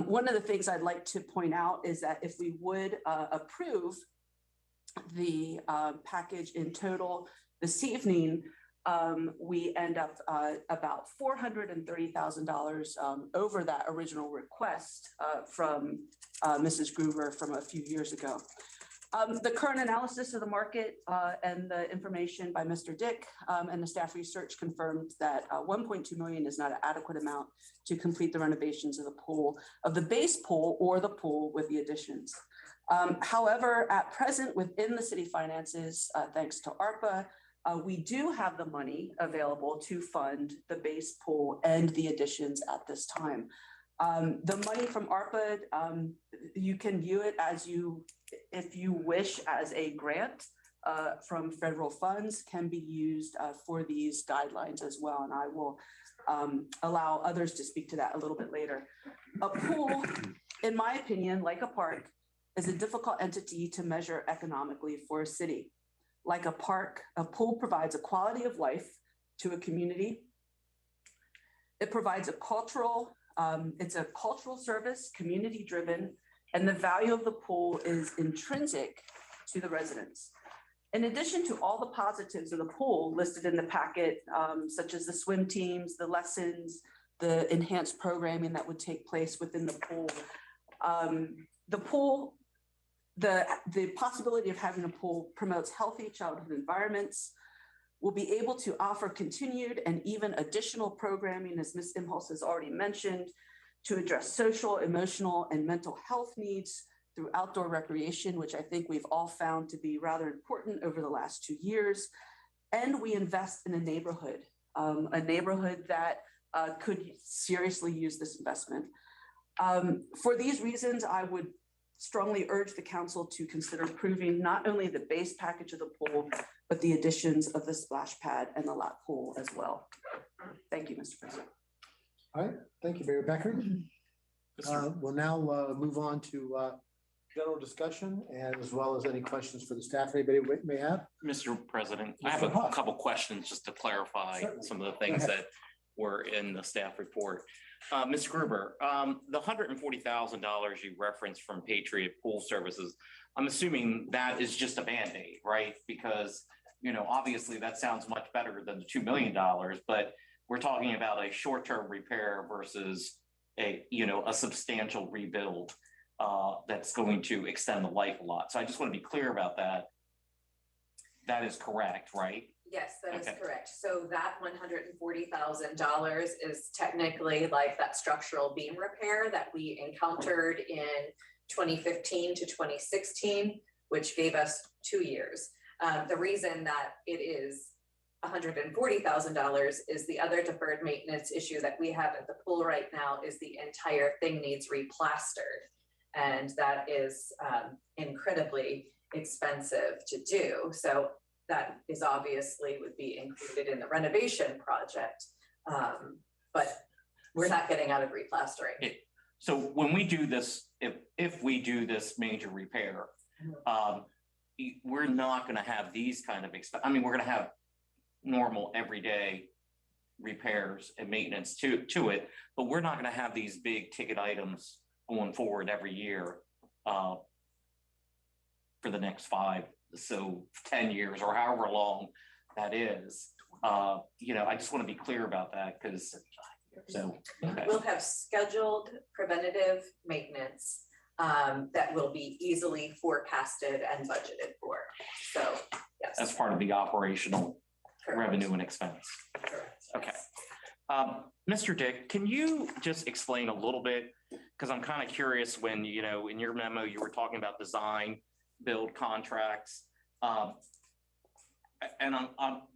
One of the things I'd like to point out is that if we would approve the package in total this evening, we end up about $430,000 over that original request from Mrs. Gruber from a few years ago. The current analysis of the market and the information by Mr. Dick and the staff research confirmed that 1.2 million is not an adequate amount to complete the renovations of the pool, of the base pool or the pool with the additions. However, at present within the city finances, thanks to ARPA, we do have the money available to fund the base pool and the additions at this time. The money from ARPA, you can view it as if you wish, as a grant from federal funds, can be used for these guidelines as well. And I will allow others to speak to that a little bit later. A pool, in my opinion, like a park, is a difficult entity to measure economically for a city. Like a park, a pool provides a quality of life to a community. It provides a cultural, it's a cultural service, community driven, and the value of the pool is intrinsic to the residents. In addition to all the positives of the pool listed in the packet, such as the swim teams, the lessons, the enhanced programming that would take place within the pool, the possibility of having a pool promotes healthy childhood environments. We'll be able to offer continued and even additional programming, as Ms. Imholz has already mentioned, to address social, emotional, and mental health needs through outdoor recreation, which I think we've all found to be rather important over the last 2 years. And we invest in a neighborhood that could seriously use this investment. For these reasons, I would strongly urge the council to consider approving not only the base package of the pool, but the additions of the splash pad and the lap pool as well. Thank you, Mr. President. All right, thank you, Mayor Becker. We'll now move on to general discussion, and as well as any questions for the staff anybody may have. Mr. President, I have a couple questions just to clarify some of the things that were in the staff report. Ms. Gruber, the $140,000 you referenced from Patriot Pool Services, I'm assuming that is just a Band-Aid, right? Because, you know, obviously that sounds much better than the $2 million, but we're talking about a short-term repair versus a substantial rebuild that's going to extend the life a lot. So I just want to be clear about that. That is correct, right? Yes, that is correct. So that $140,000 is technically like that structural beam repair that we encountered in 2015 to 2016, which gave us 2 years. The reason that it is $140,000 is the other deferred maintenance issue that we have at the pool right now is the entire thing needs replastered. And that is incredibly expensive to do. So that is obviously would be included in the renovation project, but we're not getting out of replastering. So when we do this, if we do this major repair, we're not going to have these kind of I mean, we're going to have normal everyday repairs and maintenance to it, but we're not going to have these big ticket items going forward every year for the next 10 years or however long that is. I just want to be clear about that because we'll have scheduled preventative maintenance that will be easily forecasted and budgeted for. So yes, that's part of the operational revenue and expense. Correct. Okay. Mr. Dick, can you just explain a little bit, because I'm kind of curious when, in your memo, you were talking about design, build contracts. And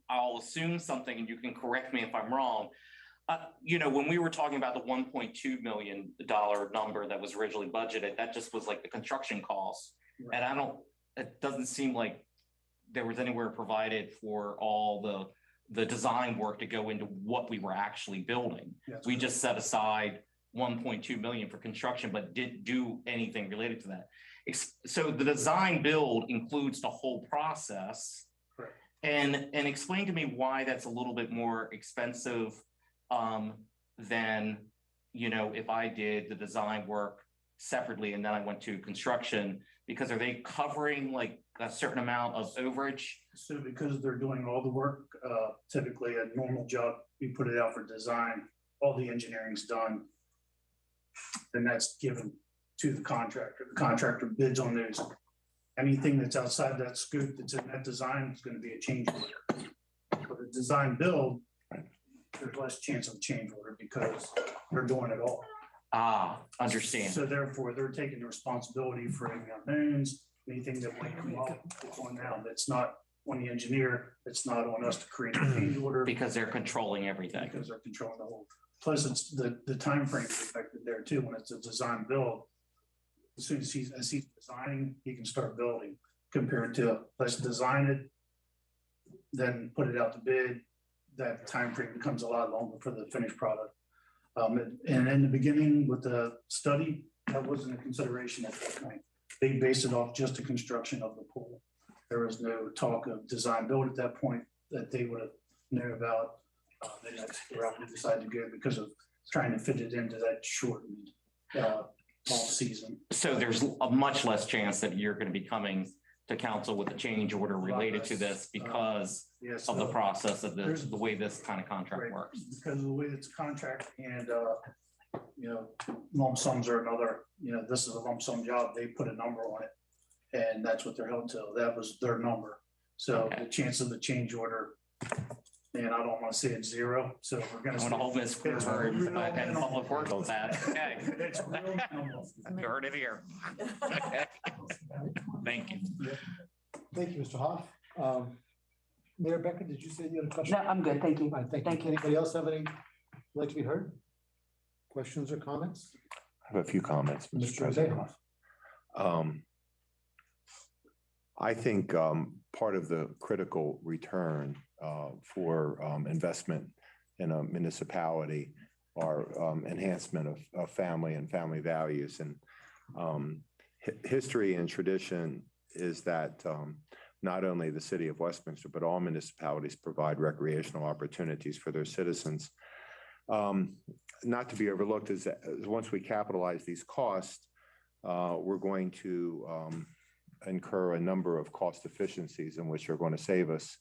I'll assume something, and you can correct me if I'm wrong. When we were talking about the $1.2 million number that was originally budgeted, that just was like the construction costs. Right. And it doesn't seem like there was anywhere provided for all the design work to go into what we were actually building. Yes, we just set aside $1.2 million for construction, but didn't do anything related to that. So the design build includes the whole process. Correct. And explain to me why that's a little bit more expensive than, if I did the design work separately and then I went to construction, because are they covering like a certain amount of overage? So because they're doing all the work, typically a normal job, we put it out for design, all the engineering's done. Then that's given to the contractor. The contractor bids on those. Anything that's outside that scope that's in that design is going to be a change order. For the design build, there's less chance of change order because they're doing it all. Ah, understand. So therefore, they're taking the responsibility for any unknowns, anything that might come up, it's on them. It's not on the engineer. It's not on us to create a change order. Because they're controlling everything. Because they're controlling the whole. Plus, it's the timeframe is affected there too. When it's a design build, as soon as he's designing, he can start building. Compared to let's design it, then put it out to bid. That timeframe becomes a lot longer for the finished product. And in the beginning with the study, that wasn't a consideration at that point. They based it off just the construction of the pool. There was no talk of design build at that point that they would have known about. The next route we decided to go because of trying to fit it into that shortened off season. So there's a much less chance that you're going to be coming to council with a change order related to this because of the process of the way this kind of contract works. Because of the way it's contract and, lump sums are another, this is a lump sum job. They put a number on it and that's what they're held to. That was their number. So the chance of the change order, and I don't want to say it's zero. So we're going to. I want to hold Ms. Cooper and public works on that. Okay. It's real minimal. You heard it here. Thank you. Thank you, Mr. Hoff. Mayor Becker, did you say you had a question? No, I'm good. Thank you. All right, thank Thank you. you. Anybody else have any, like to be heard? Questions or comments? I have a few comments, Mr. Mr. President. Zahoff. I think part of the critical return for investment in a municipality are enhancement of family and family values. And history and tradition is that not only the city of Westminster, but all municipalities provide recreational opportunities for their citizens. Not to be overlooked is that once we capitalize these costs, we're going to incur a number of cost efficiencies in which are going to save us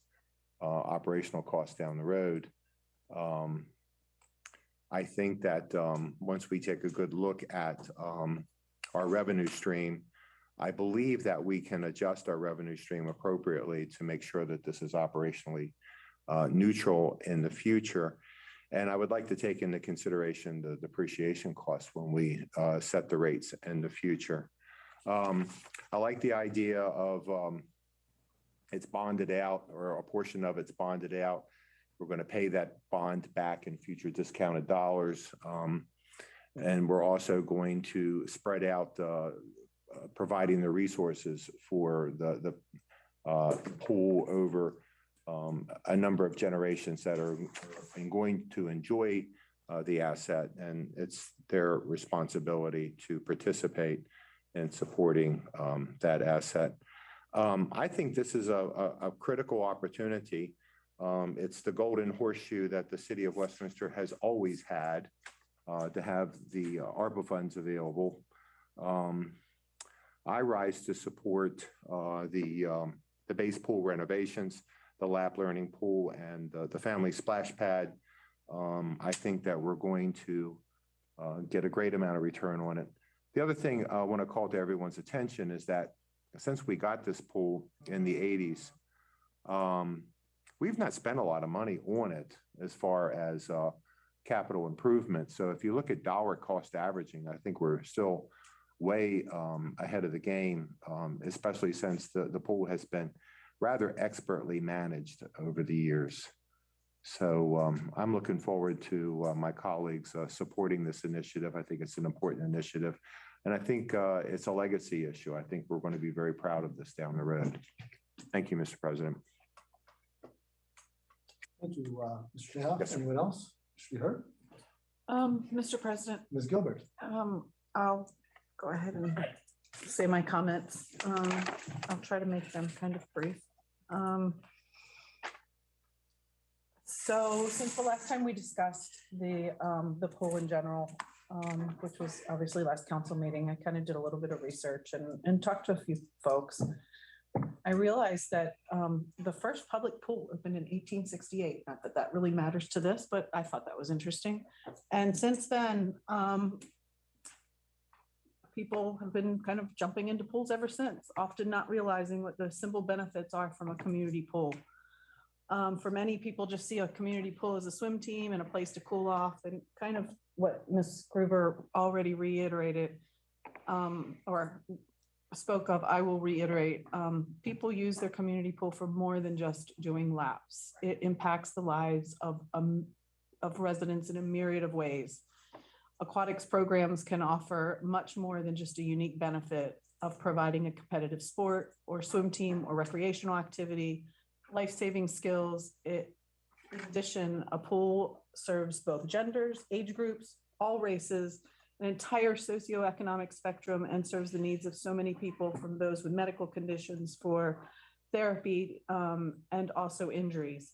operational costs down the road. I think that once we take a good look at our revenue stream, I believe that we can adjust our revenue stream appropriately to make sure that this is operationally neutral in the future. And I would like to take into consideration the depreciation costs when we set the rates in the future. I like the idea of it's bonded out, or a portion of it's bonded out. We're going to pay that bond back in future discounted dollars. And we're also going to spread out providing the resources for the pool over a number of generations that are going to enjoy the asset, and it's their responsibility to participate in supporting that asset. I think this is a critical opportunity. It's the golden horseshoe that the city of Westminster has always had to have the ARPA funds available. I rise to support the base pool renovations, the lap learning pool, and the family splash pad. I think that we're going to get a great amount of return on it. The other thing I want to call to everyone's attention is that since we got this pool in the 80s, we've not spent a lot of money on it as far as capital improvements. So if you look at dollar cost averaging, I think we're still way ahead of the game, especially since the pool has been rather expertly managed over the years. So I'm looking forward to my colleagues supporting this initiative. I think it's an important initiative. And I think it's a legacy issue. I think we're going to be very proud of this down the road. Thank you, Mr. President. Thank you, Mr. Zahoff. Yes, sir. Anyone else should be heard? Mr. President, Ms. Gilbert. I'll go ahead and say my comments. I'll try to make them kind of brief. So since the last time we discussed the pool in general, which was obviously last council meeting, I kind of did a little bit of research and talked to a few folks. I realized that the first public pool opened in 1868. Not that that really matters to this, but I thought that was interesting. And since then, people have been kind of jumping into pools ever since, often not realizing what the simple benefits are from a community pool. For many people, just see a community pool as a swim team and a place to cool off, and kind of what Ms. Gruber already reiterated or spoke of, I will reiterate. People use their community pool for more than just doing laps. It impacts the lives of residents in a myriad of ways. Aquatics programs can offer much more than just a unique benefit of providing a competitive sport or swim team or recreational activity, life-saving skills. In addition, a pool serves both genders, age groups, all races, an entire socioeconomic spectrum, and serves the needs of so many people, from those with medical conditions for therapy and also injuries.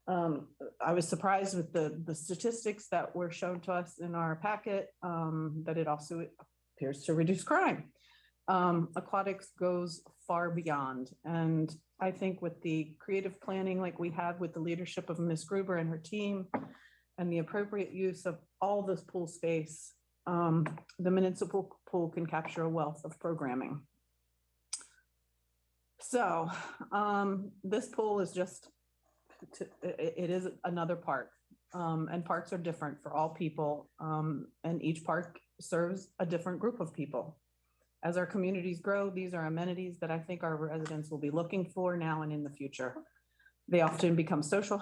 I was surprised with the statistics that were shown to us in our packet, that it also appears to reduce crime. Aquatics goes far beyond. And I think with the creative planning like we have with the leadership of Ms. Gruber and her team, and the appropriate use of all this pool space, the municipal pool can capture a wealth of programming. So this pool is just, it is another park, and parks are different for all people, and each park serves a different group of people. As our communities grow, these are amenities that I think our residents will be looking for now and in the future. They often become social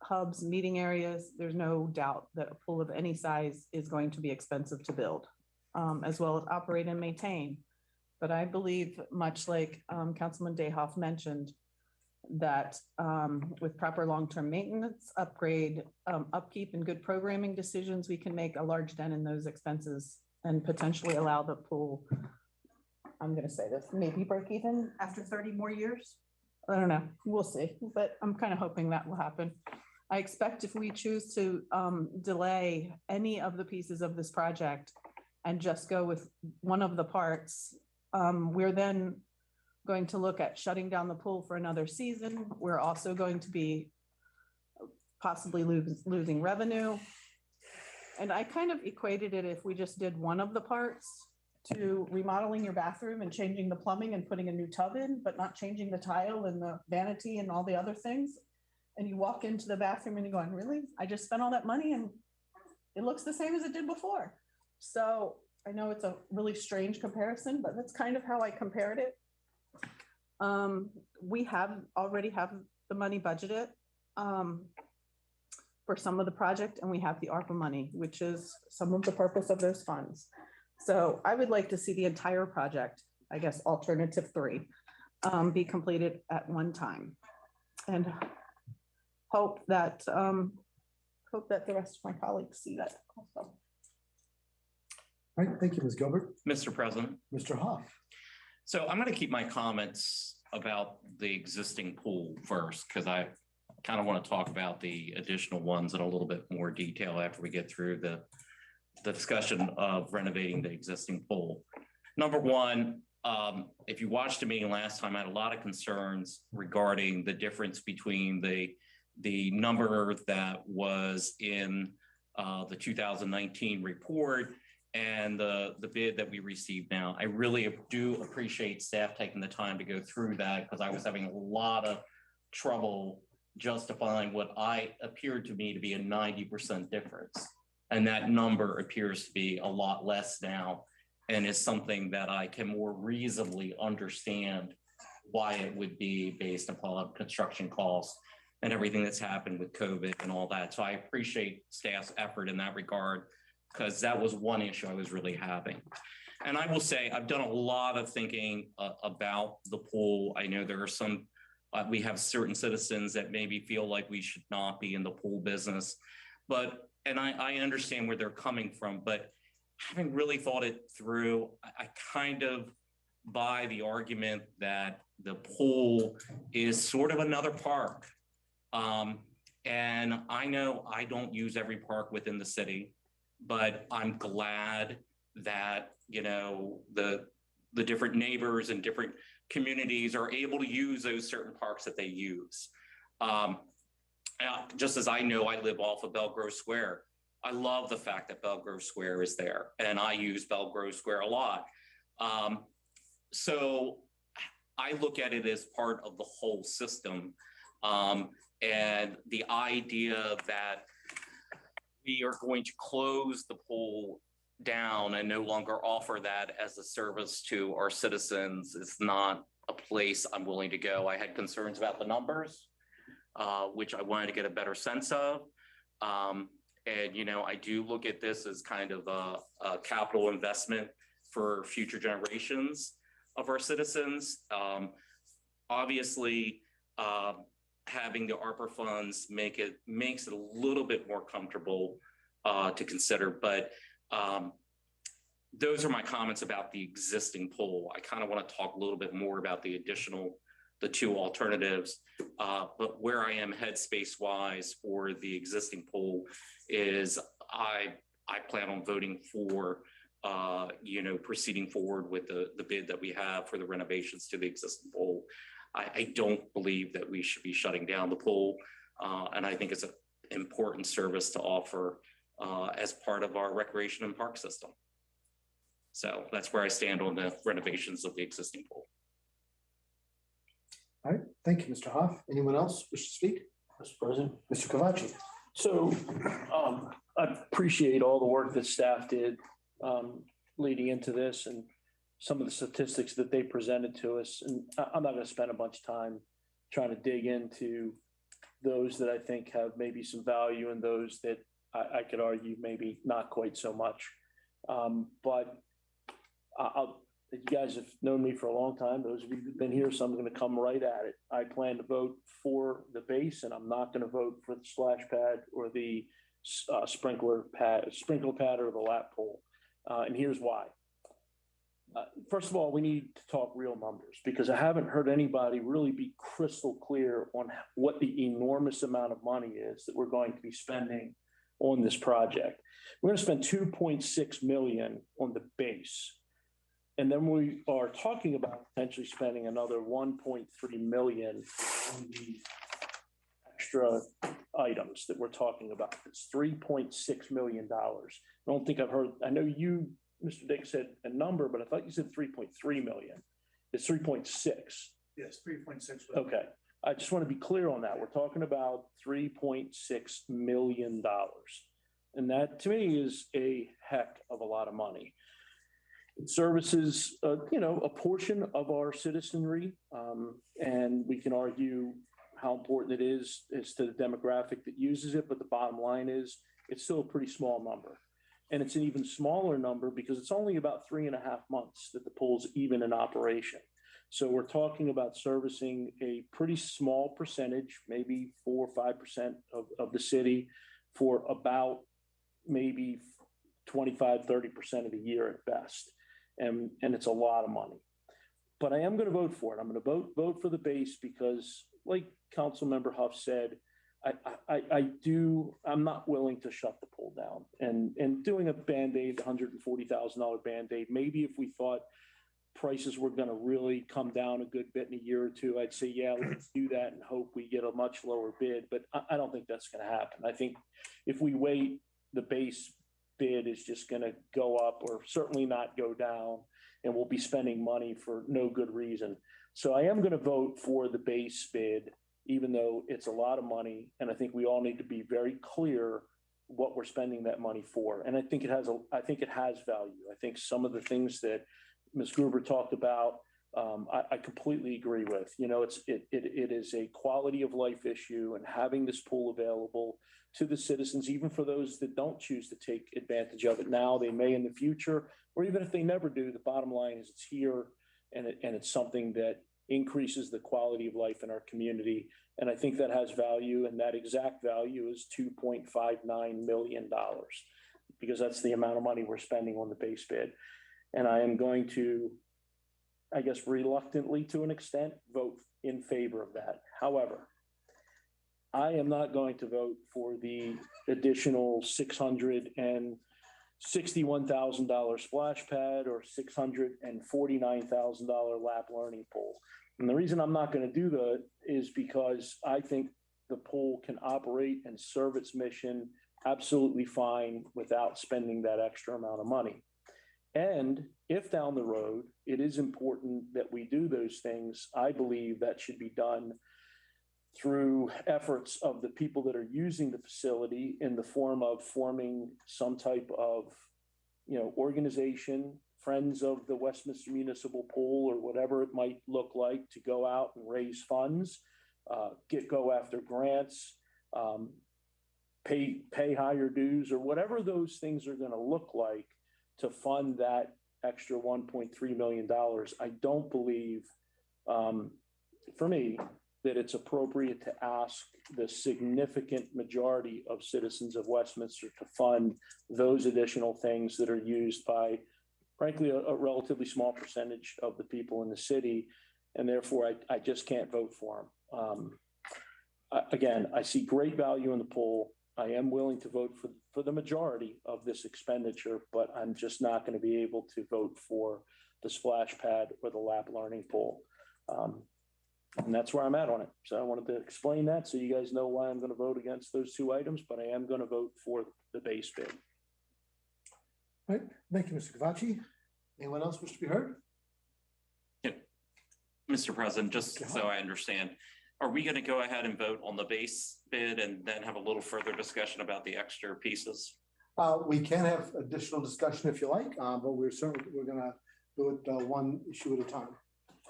hubs, meeting areas. There's no doubt that a pool of any size is going to be expensive to build, as well as operate and maintain. But I believe, much like Councilman Dayhoff mentioned, that with proper long-term maintenance, upgrade, upkeep, and good programming decisions, we can make a large dent in those expenses and potentially allow the pool, I'm going to say this, maybe break even after 30 more years. I don't know, we'll see, but I'm kind of hoping that will happen. I expect if we choose to delay any of the pieces of this project and just go with one of the parts, we're then going to look at shutting down the pool for another season. We're also going to be possibly losing revenue. And I kind of equated it, if we just did one of the parts, to remodeling your bathroom and changing the plumbing and putting a new tub in, but not changing the tile and the vanity and all the other things. And you walk into the bathroom and you're going, really? I just spent all that money and it looks the same as it did before. So I know it's a really strange comparison, but that's kind of how I compared it. We already have the money budgeted for some of the project, and we have the ARPA money, which is some of the purpose of those funds. So I would like to see the entire project, I guess alternative 3, be completed at one time, and hope that the rest of my colleagues see that also. All right, thank you, Ms. Gilbert. Mr. President. Mr. Hoff. So I'm going to keep my comments about the existing pool first, because I kind of want to talk about the additional ones in a little bit more detail after we get through the discussion of renovating the existing pool. Number one, if you watched the meeting last time, I had a lot of concerns regarding the difference between the number that was in the 2019 report and the bid that we received now. I really do appreciate staff taking the time to go through that, because I was having a lot of trouble justifying what appeared to me to be a 90% difference. And that number appears to be a lot less now, and is something that I can more reasonably understand why it would be based upon construction costs and everything that's happened with COVID and all that. So I appreciate staff's effort in that regard, because that was one issue I was really having. And I will say, I've done a lot of thinking about the pool. I know there are some, we have certain citizens that maybe feel like we should not be in the pool business, and I understand where they're coming from, but having really thought it through, I kind of buy the argument that the pool is sort of another park. And I know I don't use every park within the city, but I'm glad that, you know, the the different neighbors and different communities are able to use those certain parks that they use. Just as I know, I live off of Belgrove Square. I love the fact that Belgrove Square is there, and I use Belgrove Square a lot. So I look at it as part of the whole system. And the idea that we are going to close the pool down and no longer offer that as a service to our citizens is not a place I'm willing to go. I had concerns about the numbers, which I wanted to get a better sense of. And, you know, I do look at this as kind of a capital investment for future generations of our citizens. Obviously, having the ARPA funds makes it a little bit more comfortable to consider, but those are my comments about the existing pool. I kind of want to talk a little bit more about the two alternatives, but where I am headspace wise for the existing pool is I plan on voting for you know, proceeding forward with the bid that we have for the renovations to the existing pool. I don't believe that we should be shutting down the pool, and I think it's an important service to offer as part of our recreation and park system. So that's where I stand on the renovations of the existing pool. All right, thank you, Mr. Hoff. Anyone else wish to speak? Mr. President. Mr. Kavachi. So I appreciate all the work that staff did leading into this and some of the statistics that they presented to us. And I'm not going to spend a bunch of time trying to dig into those that I think have maybe some value and those that I could argue maybe not quite so much. But you guys have known me for a long time. Those of you who've been here, so I'm going to come right at it. I plan to vote for the base, and I'm not going to vote for the splash pad or the sprinkler pad or the lap pool. And here's why. First of all, we need to talk real numbers because I haven't heard anybody really be crystal clear on what the enormous amount of money is that we're going to be spending on this project. We're going to spend $2.6 million on the base. And then we are talking about potentially spending another $1.3 million on the extra items that we're talking about. It's $3.6 million. I don't think I've heard, I know you, Mr. Dick, said a number, but I thought you said 3.3 million. It's 3.6. Yes, 3.6. Okay. I just want to be clear on that. We're talking about $3.6 million. And that to me is a heck of a lot of money. It services, you know, a portion of our citizenry. And we can argue how important it is to the demographic that uses it. But the bottom line is it's still a pretty small number. And it's an even smaller number because it's only about 3.5 months that the pool's even in operation. So we're talking about servicing a pretty small percentage, maybe 4 or 5% of the city for about maybe 25, 30% of the year at best. And it's a lot of money. But I am going to vote for it. I'm going to vote for the base because, like Councilmember Huff said, I'm not willing to shut the pool down and doing a Band-Aid, $140,000 Band-Aid. Maybe if we thought prices were going to really come down a good bit in a year or two, I'd say, yeah, let's do that and hope we get a much lower bid. But I don't think that's going to happen. I think if we wait, the base bid is just going to go up or certainly not go down, and we'll be spending money for no good reason. So I am going to vote for the base bid, even though it's a lot of money. And I think we all need to be very clear what we're spending that money for. And I think it has value. I think some of the things that Ms. Gruber talked about, I completely agree with. You know, it is a quality of life issue, and having this pool available to the citizens, even for those that don't choose to take advantage of it now, they may in the future, or even if they never do, the bottom line is it's here, and it's something that increases the quality of life in our community. And I think that has value, and that exact value is $2.59 million, because that's the amount of money we're spending on the base bid. And I am going to, I guess, reluctantly to an extent, vote in favor of that. However, I am not going to vote for the additional $650,000 $61,000 splash pad or $649,000 lap learning pool. And the reason I'm not going to do that is because I think the pool can operate and serve its mission absolutely fine without spending that extra amount of money. And if down the road, it is important that we do those things, I believe that should be done through efforts of the people that are using the facility in the form of forming some type of, organization, friends of the Westminster Municipal Pool or whatever it might look like, to go out and raise funds, go after grants, pay higher dues, or whatever those things are going to look like to fund that extra $1.3 million. I don't believe, for me, that it's appropriate to ask the significant majority of citizens of Westminster to fund those additional things that are used by, frankly, a relatively small percentage of the people in the city. And therefore, I just can't vote for them. Again, I see great value in the pool. I am willing to vote for the majority of this expenditure, but I'm just not going to be able to vote for the splash pad or the lap learning pool. And that's where I'm at on it. So I wanted to explain that so you guys know why I'm going to vote against those two items, but I am going to vote for the base bid. All right, thank you, Mr. Cavacci. Anyone else wish to be heard? Yeah. Mr. President, just so I understand, are we going to go ahead and vote on the base bid and then have a little further discussion about the extra pieces? We can have additional discussion if you like, but we're going to do it one issue at a time.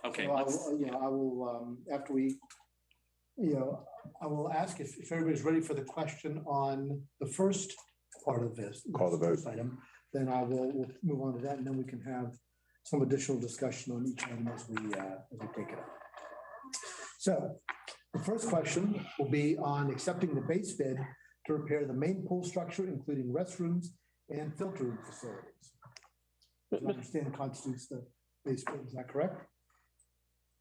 Okay. So I will after we, I will ask if everybody's ready for the question on the first part of this. Call the vote. Item, then we'll move on to that, and then we can have some additional discussion on each item as we take it up. So the first question will be on accepting the base bid to repair the main pool structure, including restrooms and filter room facilities. I understand constitutes the base bid, is that correct?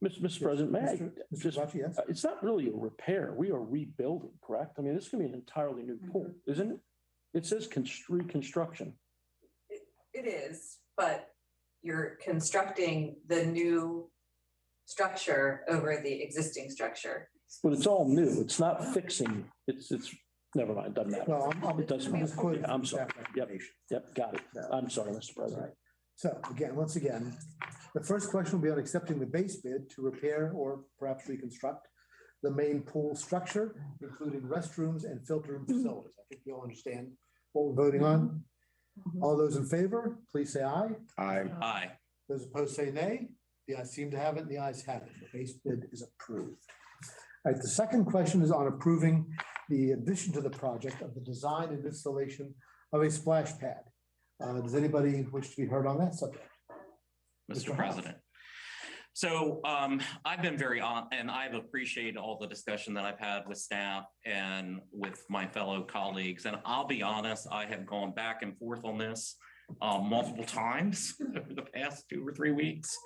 Mr. President, may I just, Cavacci, yes. it's not really a repair. We are rebuilding, correct? I mean, this is going to be an entirely new pool, isn't it? It says reconstruction. It is, but you're constructing the new structure over the existing structure. But it's all new. It's not fixing. It's never mind. Doesn't matter. No, It doesn't matter. quoting Okay, I'm from sorry. staff Yep. recommendation. Yep. Got it. I'm sorry, Mr. President. So once again, the first question will be on accepting the base bid to repair or perhaps reconstruct the main pool structure, including restrooms and filter room facilities. I think we all understand what we're voting on. All those in favor, please say aye. Aye. Aye. Those opposed say nay. The ayes seem to have it, and the ayes have it. The base bid is approved. All right, the second question is on approving the addition to the project of the design and installation of a splash pad. Does anybody wish to be heard on that subject? Mr. President. So I've been very on, and I've appreciated all the discussion that I've had with staff and with my fellow colleagues. And I'll be honest, I have gone back and forth on this multiple times over the past 2 or 3 weeks.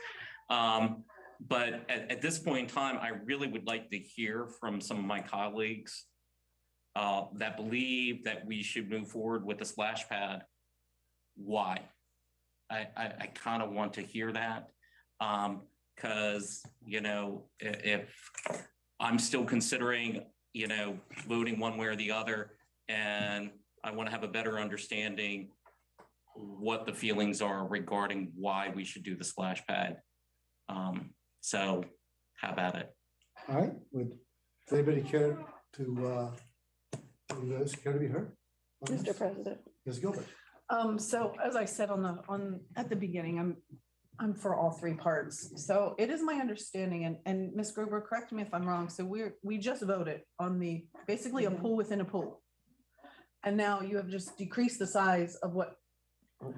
But at this point in time, I really would like to hear from some of my colleagues that believe that we should move forward with the splash pad. Why? I kind of want to hear that. Because, if I'm still considering, voting one way or the other, and I want to have a better understanding what the feelings are regarding why we should do the splash pad. So how about it? All right, would anybody care to be heard? Mr. President. Ms. Gilbert. So as I said at the beginning, I'm for all three parts. So it is my understanding, and Ms. Gruber, correct me if I'm wrong. So we just voted on basically a pool within a pool. And now you have just decreased the size of what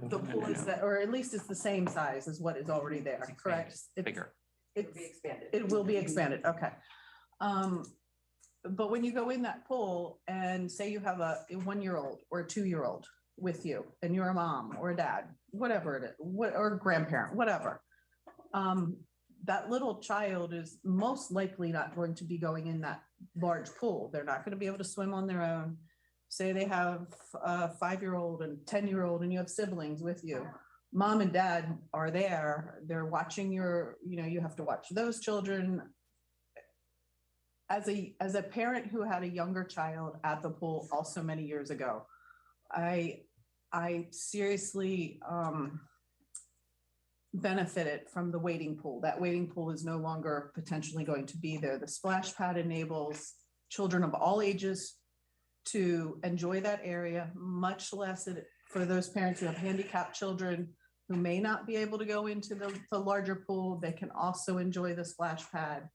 the pool is, or at least it's the same size as what is already there, correct? It's bigger. It will be expanded. It will be expanded, okay. But when you go in that pool and say you have a 1-year-old or a 2-year-old with you, and you're a mom or a dad, whatever it is, or a grandparent, whatever, that little child is most likely not going to be going in that large pool. They're not going to be able to swim on their own. say they have a 5-year-old and 10-year-old and you have siblings with you. Mom and dad are there. They're watching you have to watch those children. As a parent who had a younger child at the pool also many years ago, I seriously benefited from the wading pool. That wading pool is no longer potentially going to be there. The splash pad enables children of all ages to enjoy that area, much less for those parents who have handicapped children who may not be able to go into the larger pool. They can also enjoy the splash pad.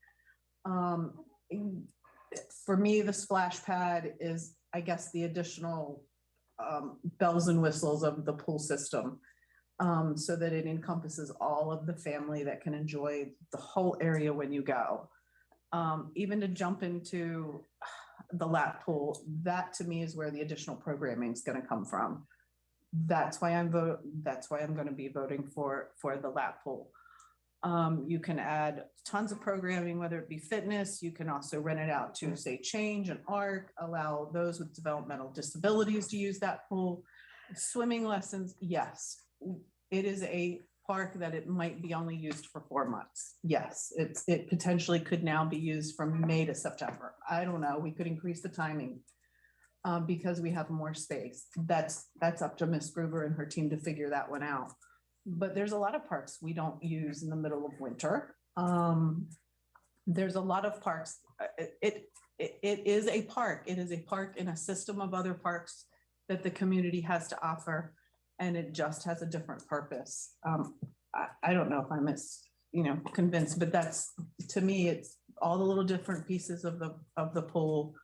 For me, the splash pad is, I guess, the additional bells and whistles of the pool system, so that it encompasses all of the family that can enjoy the whole area when you go. Even to jump into the lap pool, that to me is where the additional programming is going to come from. That's why I'm going to be voting for the lap pool. You can add tons of programming, whether it be fitness. You can also rent it out to, say, Change and Arc, allow those with developmental disabilities to use that pool. Swimming lessons, yes. It is a park that it might be only used for 4 months. Yes, it potentially could now be used from May to September. I don't know. We could increase the timing because we have more space. That's up to Ms. Gruber and her team to figure that one out. But there's a lot of parks we don't use in the middle of winter. There's a lot of parks. It is a park. It is a park in a system of other parks that the community has to offer, and it just has a different purpose. I don't know if I'm convinced, but that's, to me, it's all the little different pieces of the pool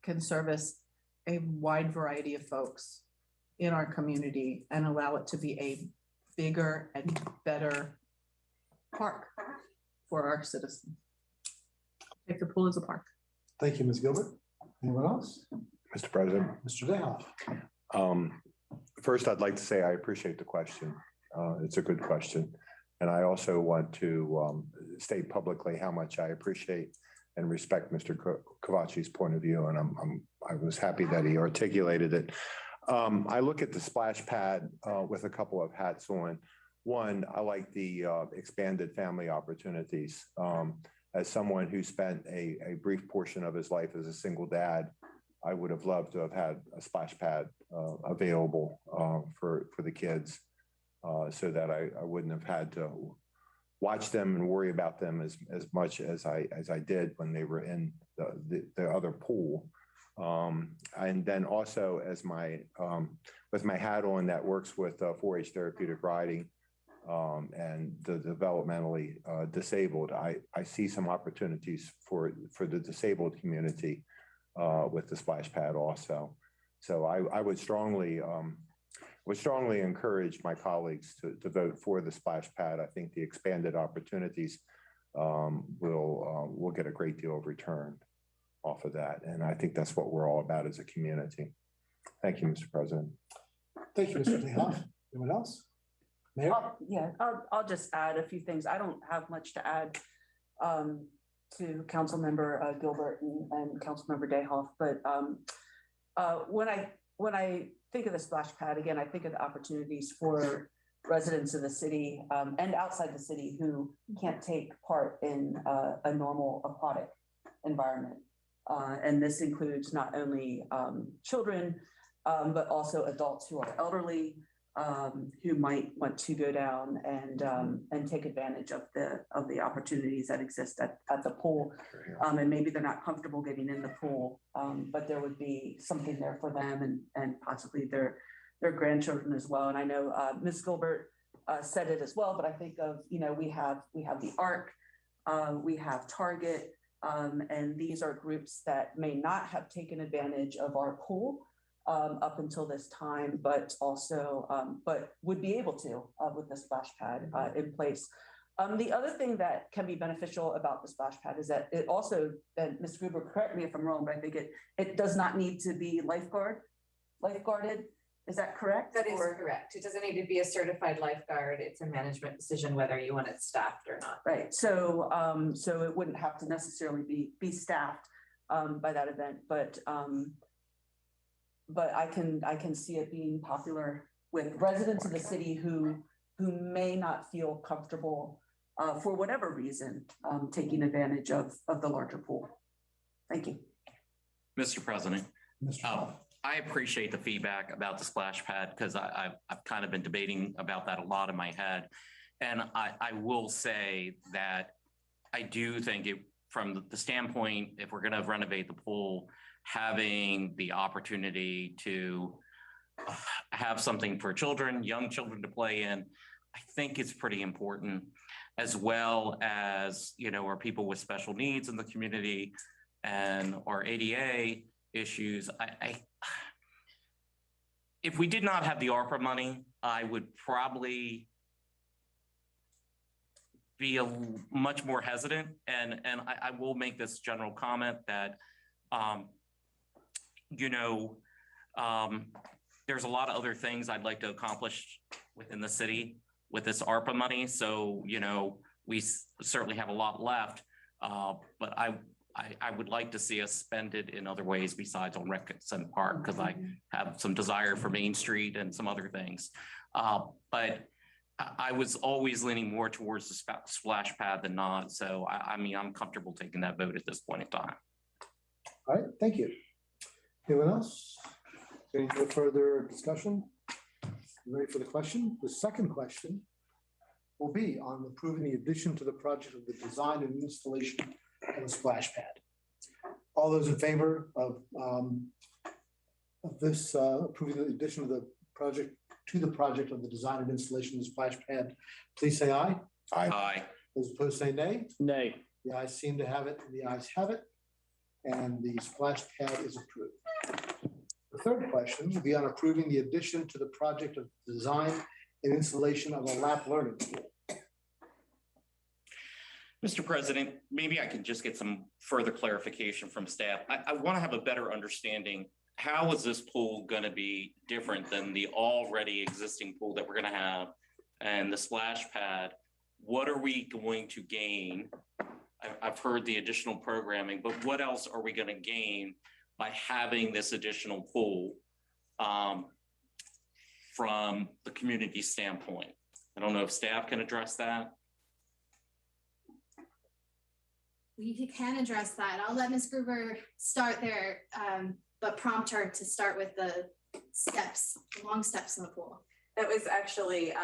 can service a wide variety of folks in our community and allow it to be a bigger and better park for our citizens. Take the pool as a park. Thank you, Ms. Gilbert. Anyone else? Mr. President. Mr. Dayhoff. First, I'd like to say I appreciate the question. It's a good question. And I also want to state publicly how much I appreciate and respect Mr. Kavachi's point of view. And I was happy that he articulated it. I look at the splash pad with a couple of hats on. One, I like the expanded family opportunities. As someone who spent a brief portion of his life as a single dad, I would have loved to have had a splash pad available for the kids so that I wouldn't have had to watch them and worry about them as much as I did when they were in the other pool. And then also as with my hat on that works with 4-H therapeutic riding and the developmentally disabled, I see some opportunities for the disabled community with the splash pad also. So I would strongly encourage my colleagues to vote for the splash pad. I think the expanded opportunities will get a great deal of return off of that. And I think that's what we're all about as a community. Thank you, Mr. President. Thank you, Mr. Dayhoff. Anyone else? Mayor? I'll just add a few things. I don't have much to add to Councilmember Gilbert and Councilmember Dayhoff, but when I think of the splash pad, again, I think of the opportunities for residents of the city and outside the city who can't take part in a normal aquatic environment. And this includes not only children, but also adults who are elderly, who might want to go down and take advantage of the opportunities that exist at the pool. And maybe they're not comfortable getting in the pool, but there would be something there for them and possibly their grandchildren as well. And I know Ms. Gilbert said it as well, but I think of, we have the ARC, we have Target, and these are groups that may not have taken advantage of our pool up until this time, but also, but would be able to with the splash pad in place. The other thing that can be beneficial about the splash pad is that it also, and Ms. Gruber, correct me if I'm wrong, but I think it does not need to be lifeguarded. Is that correct? That is correct. It doesn't need to be a certified lifeguard. It's a management decision whether you want it staffed or not. Right. So so it wouldn't have to necessarily be staffed by that event, but but I can see it being popular with residents of the city who may not feel comfortable for whatever reason, taking advantage of the larger pool. Thank you. Mr. President, Mr. Hall. I appreciate the feedback about the splash pad because I've kind of been debating about that a lot in my head. And I will say that I do think it, from the standpoint, if we're going to renovate the pool, having the opportunity to have something for children, young children to play in, I think it's pretty important, as well as, you know, our people with special needs in the community and our ADA issues. If we did not have the ARPA money, I would probably be much more hesitant. And I will make this general comment that, you know, there's a lot of other things I'd like to accomplish within the city with this ARPA money. So, you know, we certainly have a lot left, but I would like to see us spend it in other ways besides on Reckitt Park, because I have some desire for Main Street and some other things. But I was always leaning more towards the splash pad than not. So, I mean, I'm comfortable taking that vote at this point in time. All right, thank you. Anyone else? Any further discussion? You ready for the question? The second question will be on approving the addition to the project of the design and installation of a splash pad. All those in favor of this approving the addition of the project to the project of the design and installation of the splash pad, please say aye. Aye. Aye. Those opposed say nay. Nay. The ayes seem to have it, and the ayes have it, and the splash pad is approved. The third question will be on approving the addition to the project of design and installation of a lap learning pool. Mr. President, maybe I can just get some further clarification from staff. I want to have a better understanding. How is this pool going to be different than the already existing pool that we're going to have and the splash pad? What are we going to gain? I've heard the additional programming, but what else are we going to gain by having this additional pool from the community standpoint? I don't know if staff can address that. We can address that. I'll let Ms. Gruber start there, but prompt her to start with the steps, the long steps in the pool. That was actually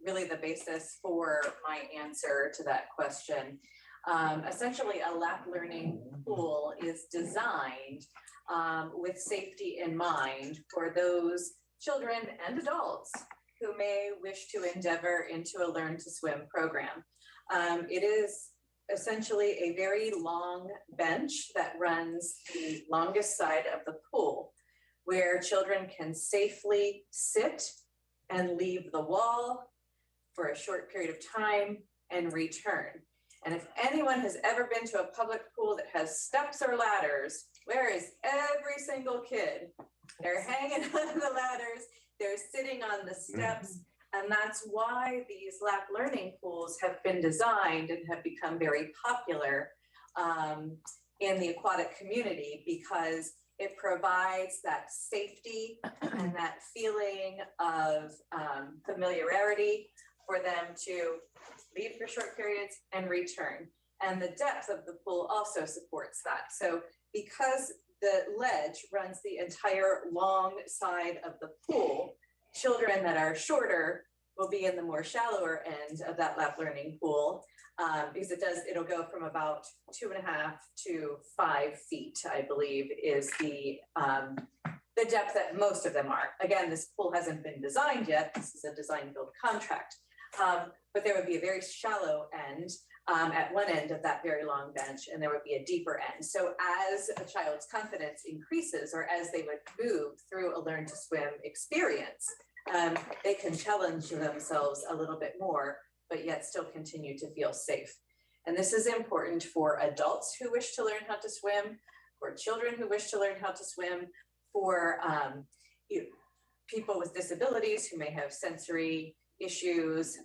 really the basis for my answer to that question. Essentially, a lap learning pool is designed with safety in mind for those children and adults who may wish to endeavor into a Learn to Swim program. It is essentially a very long bench that runs the longest side of the pool, where children can safely sit and leave the wall for a short period of time and return. And if anyone has ever been to a public pool that has steps or ladders, where is every single kid? They're hanging on the ladders, they're sitting on the steps, and that's why these lap learning pools have been designed and have become very popular in the aquatic community, because it provides that safety and that feeling of familiarity for them to leave for short periods and return. And the depth of the pool also supports that. So because the ledge runs the entire long side of the pool, children that are shorter will be in the more shallower end of that lap learning pool, because it'll go from about 2.5 to 5 feet, I believe, is the depth that most of them are. Again, this pool hasn't been designed yet. This is a design build contract. But there would be a very shallow end at one end of that very long bench, and there would be a deeper end. So as a child's confidence increases, or as they would move through a Learn to Swim experience, they can challenge themselves a little bit more, but yet still continue to feel safe. And this is important for adults who wish to learn how to swim, for children who wish to learn how to swim, for people with disabilities who may have sensory issues.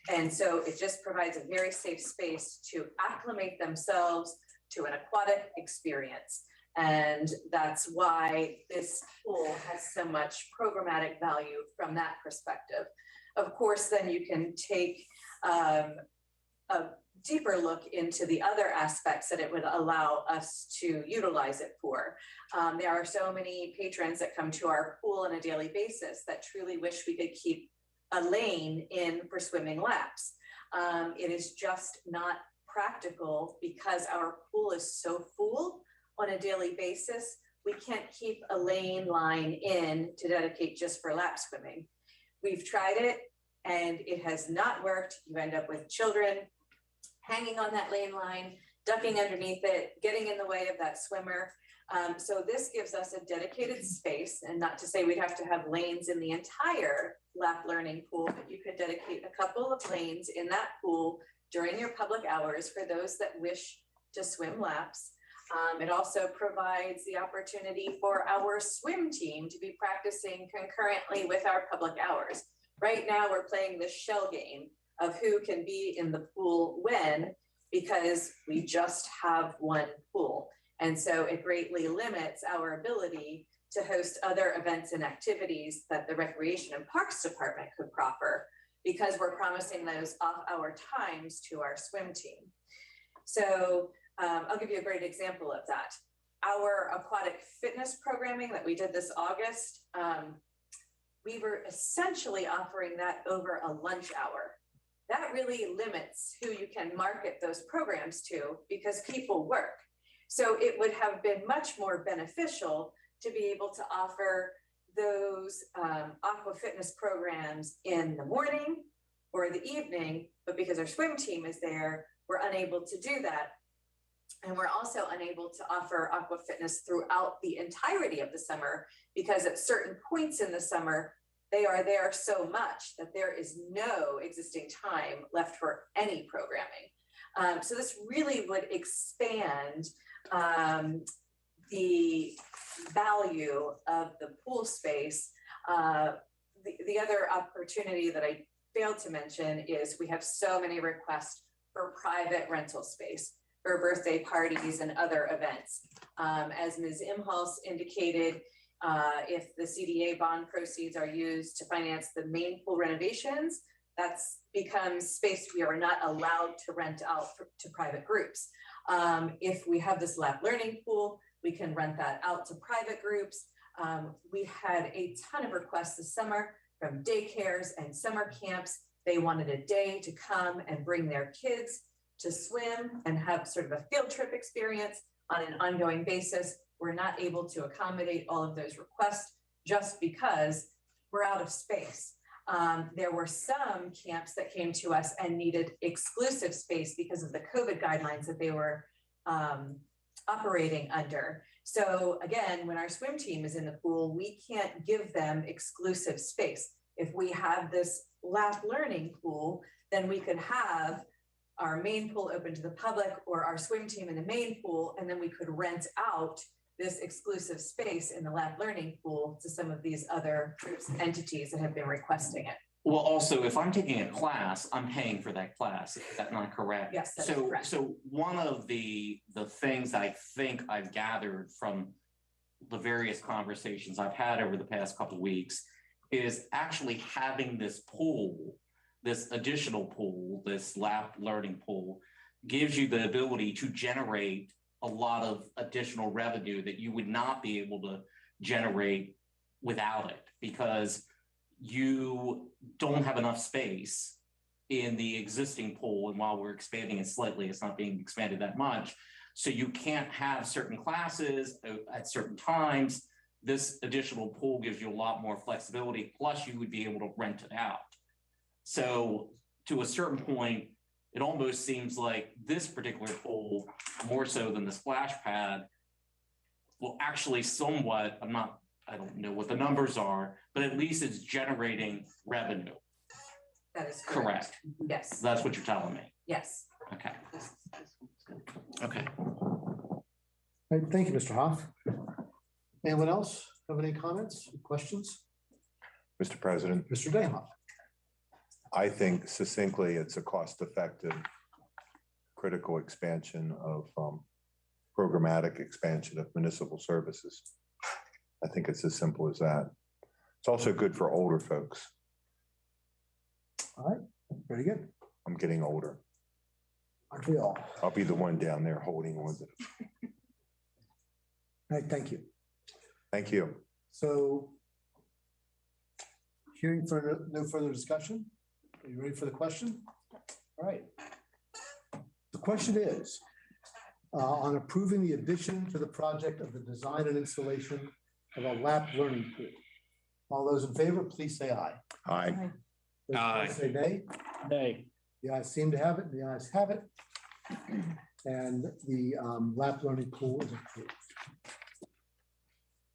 And so it just provides a very safe space to acclimate themselves to an aquatic experience. And that's why this pool has so much programmatic value from that perspective. Of course, then you can take a deeper look into the other aspects that it would allow us to utilize it for. There are so many patrons that come to our pool on a daily basis that truly wish we could keep a lane in for swimming laps. It is just not practical because our pool is so full on a daily basis. We can't keep a lane line in to dedicate just for lap swimming. We've tried it and it has not worked. You end up with children hanging on that lane line, ducking underneath it, getting in the way of that swimmer. So this gives us a dedicated space, and not to say we'd have to have lanes in the entire lap learning pool, but you could dedicate a couple of lanes in that pool during your public hours for those that wish to swim laps. It also provides the opportunity for our swim team to be practicing concurrently with our public hours. Right now, we're playing this shell game of who can be in the pool when, because we just have one pool. And so it greatly limits our ability to host other events and activities that the Recreation and Parks Department could proffer, because we're promising those off-hour times to our swim team. So I'll give you a great example of that. Our aquatic fitness programming that we did this August, we were essentially offering that over a lunch hour. That really limits who you can market those programs to, because people work. So it would have been much more beneficial to be able to offer those aqua fitness programs in the morning or the evening, but because our swim team is there, we're unable to do that. And we're also unable to offer aqua fitness throughout the entirety of the summer, because at certain points in the summer, they are there so much that there is no existing time left for any programming. So this really would expand the value of the pool space. The other opportunity that I failed to mention is we have so many requests for private rental space for birthday parties and other events. As Ms. Imholz indicated, if the CDA bond proceeds are used to finance the main pool renovations, that's becomes space we are not allowed to rent out to private groups. If we have this lab learning pool, we can rent that out to private groups. We had a ton of requests this summer from daycares and summer camps. They wanted a day to come and bring their kids to swim and have sort of a field trip experience on an ongoing basis. We're not able to accommodate all of those requests just because we're out of space. There were some camps that came to us and needed exclusive space because of the COVID guidelines that they were operating under. So again, when our swim team is in the pool, we can't give them exclusive space. If we have this lap learning pool, then we could have our main pool open to the public or our swim team in the main pool, and then we could rent out this exclusive space in the lab learning pool to some of these other groups and entities that have been requesting it. Well, also, if I'm taking a class, I'm paying for that class. Is that not correct? Yes, that's correct. So one of the things I think I've gathered from the various conversations I've had over the past couple of weeks is actually having this pool, this additional pool, this lab learning pool, gives you the ability to generate a lot of additional revenue that you would not be able to generate without it, because you don't have enough space in the existing pool. And while we're expanding it slightly, it's not being expanded that much. So you can't have certain classes at certain times. This additional pool gives you a lot more flexibility, plus you would be able to rent it out. So to a certain point, it almost seems like this particular pool, more so than the splash pad, will actually somewhat, I don't know what the numbers are, but at least it's generating revenue. That is correct. Yes. That's what you're telling me. Yes. Okay. Okay. All right, thank you, Mr. Hoff. Anyone else have any comments, questions? Mr. President, Mr. Dayhoff. I think succinctly, it's a cost-effective, critical expansion of programmatic expansion of municipal services. I think it's as simple as that. It's also good for older folks. All right, very good. I'm getting older. Aren't we all? I'll be the one down there holding on to it. All right, thank you. Thank you. So hearing for no further discussion, are you ready for the question? All right. The question is on approving the addition to the project of the design and installation of a lap learning pool. All those in favor, please say aye. Aye. Those opposed say nay. Nay. The ayes seem to have it. The ayes have it. And the lap learning pool is approved.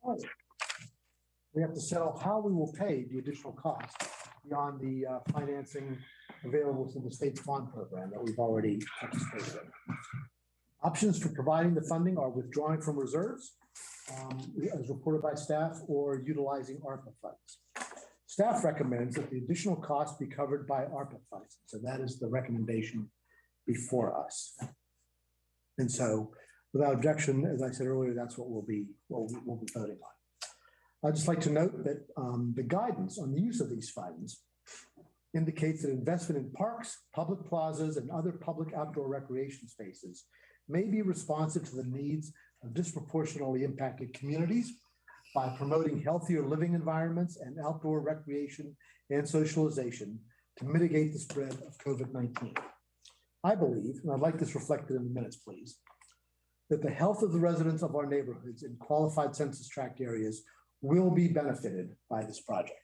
All right. We have to settle how we will pay the additional cost beyond the financing available through the state's bond program that we've already participated in. Options for providing the funding are withdrawing from reserves, as reported by staff, or utilizing ARPA funds. Staff recommends that the additional cost be covered by ARPA funds. So that is the recommendation before us. And so without objection, as I said earlier, that's what we'll be voting on. I'd just like to note that the guidance on the use of these funds indicates that investment in parks, public plazas, and other public outdoor recreation spaces may be responsive to the needs of disproportionately impacted communities by promoting healthier living environments and outdoor recreation and socialization to mitigate the spread of COVID-19. I believe, and I'd like this reflected in the minutes, please, that the health of the residents of our neighborhoods in qualified census tract areas will be benefited by this project.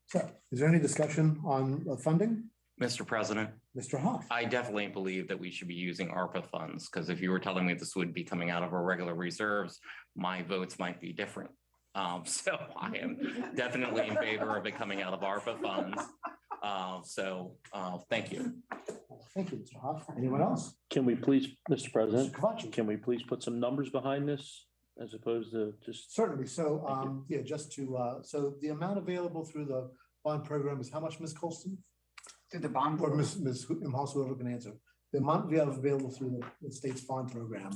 So, is there any discussion on funding? Mr. President, Mr. Hoff. I definitely believe that we should be using ARPA funds, because if you were telling me this would be coming out of our regular reserves, my votes might be different. So I am definitely in favor of it coming out of ARPA funds. Thank you. Thank you, Mr. Hoff. Anyone else? Can we please, Mr. President, Mr. Kavachi. can we please put some numbers behind this as opposed to just? Certainly. So, yeah, just to, so the amount available through the bond program is how much, Ms. Colston? Through the bond. Or Ms. Imhouse, whoever can answer. The amount we have available through the state's bond program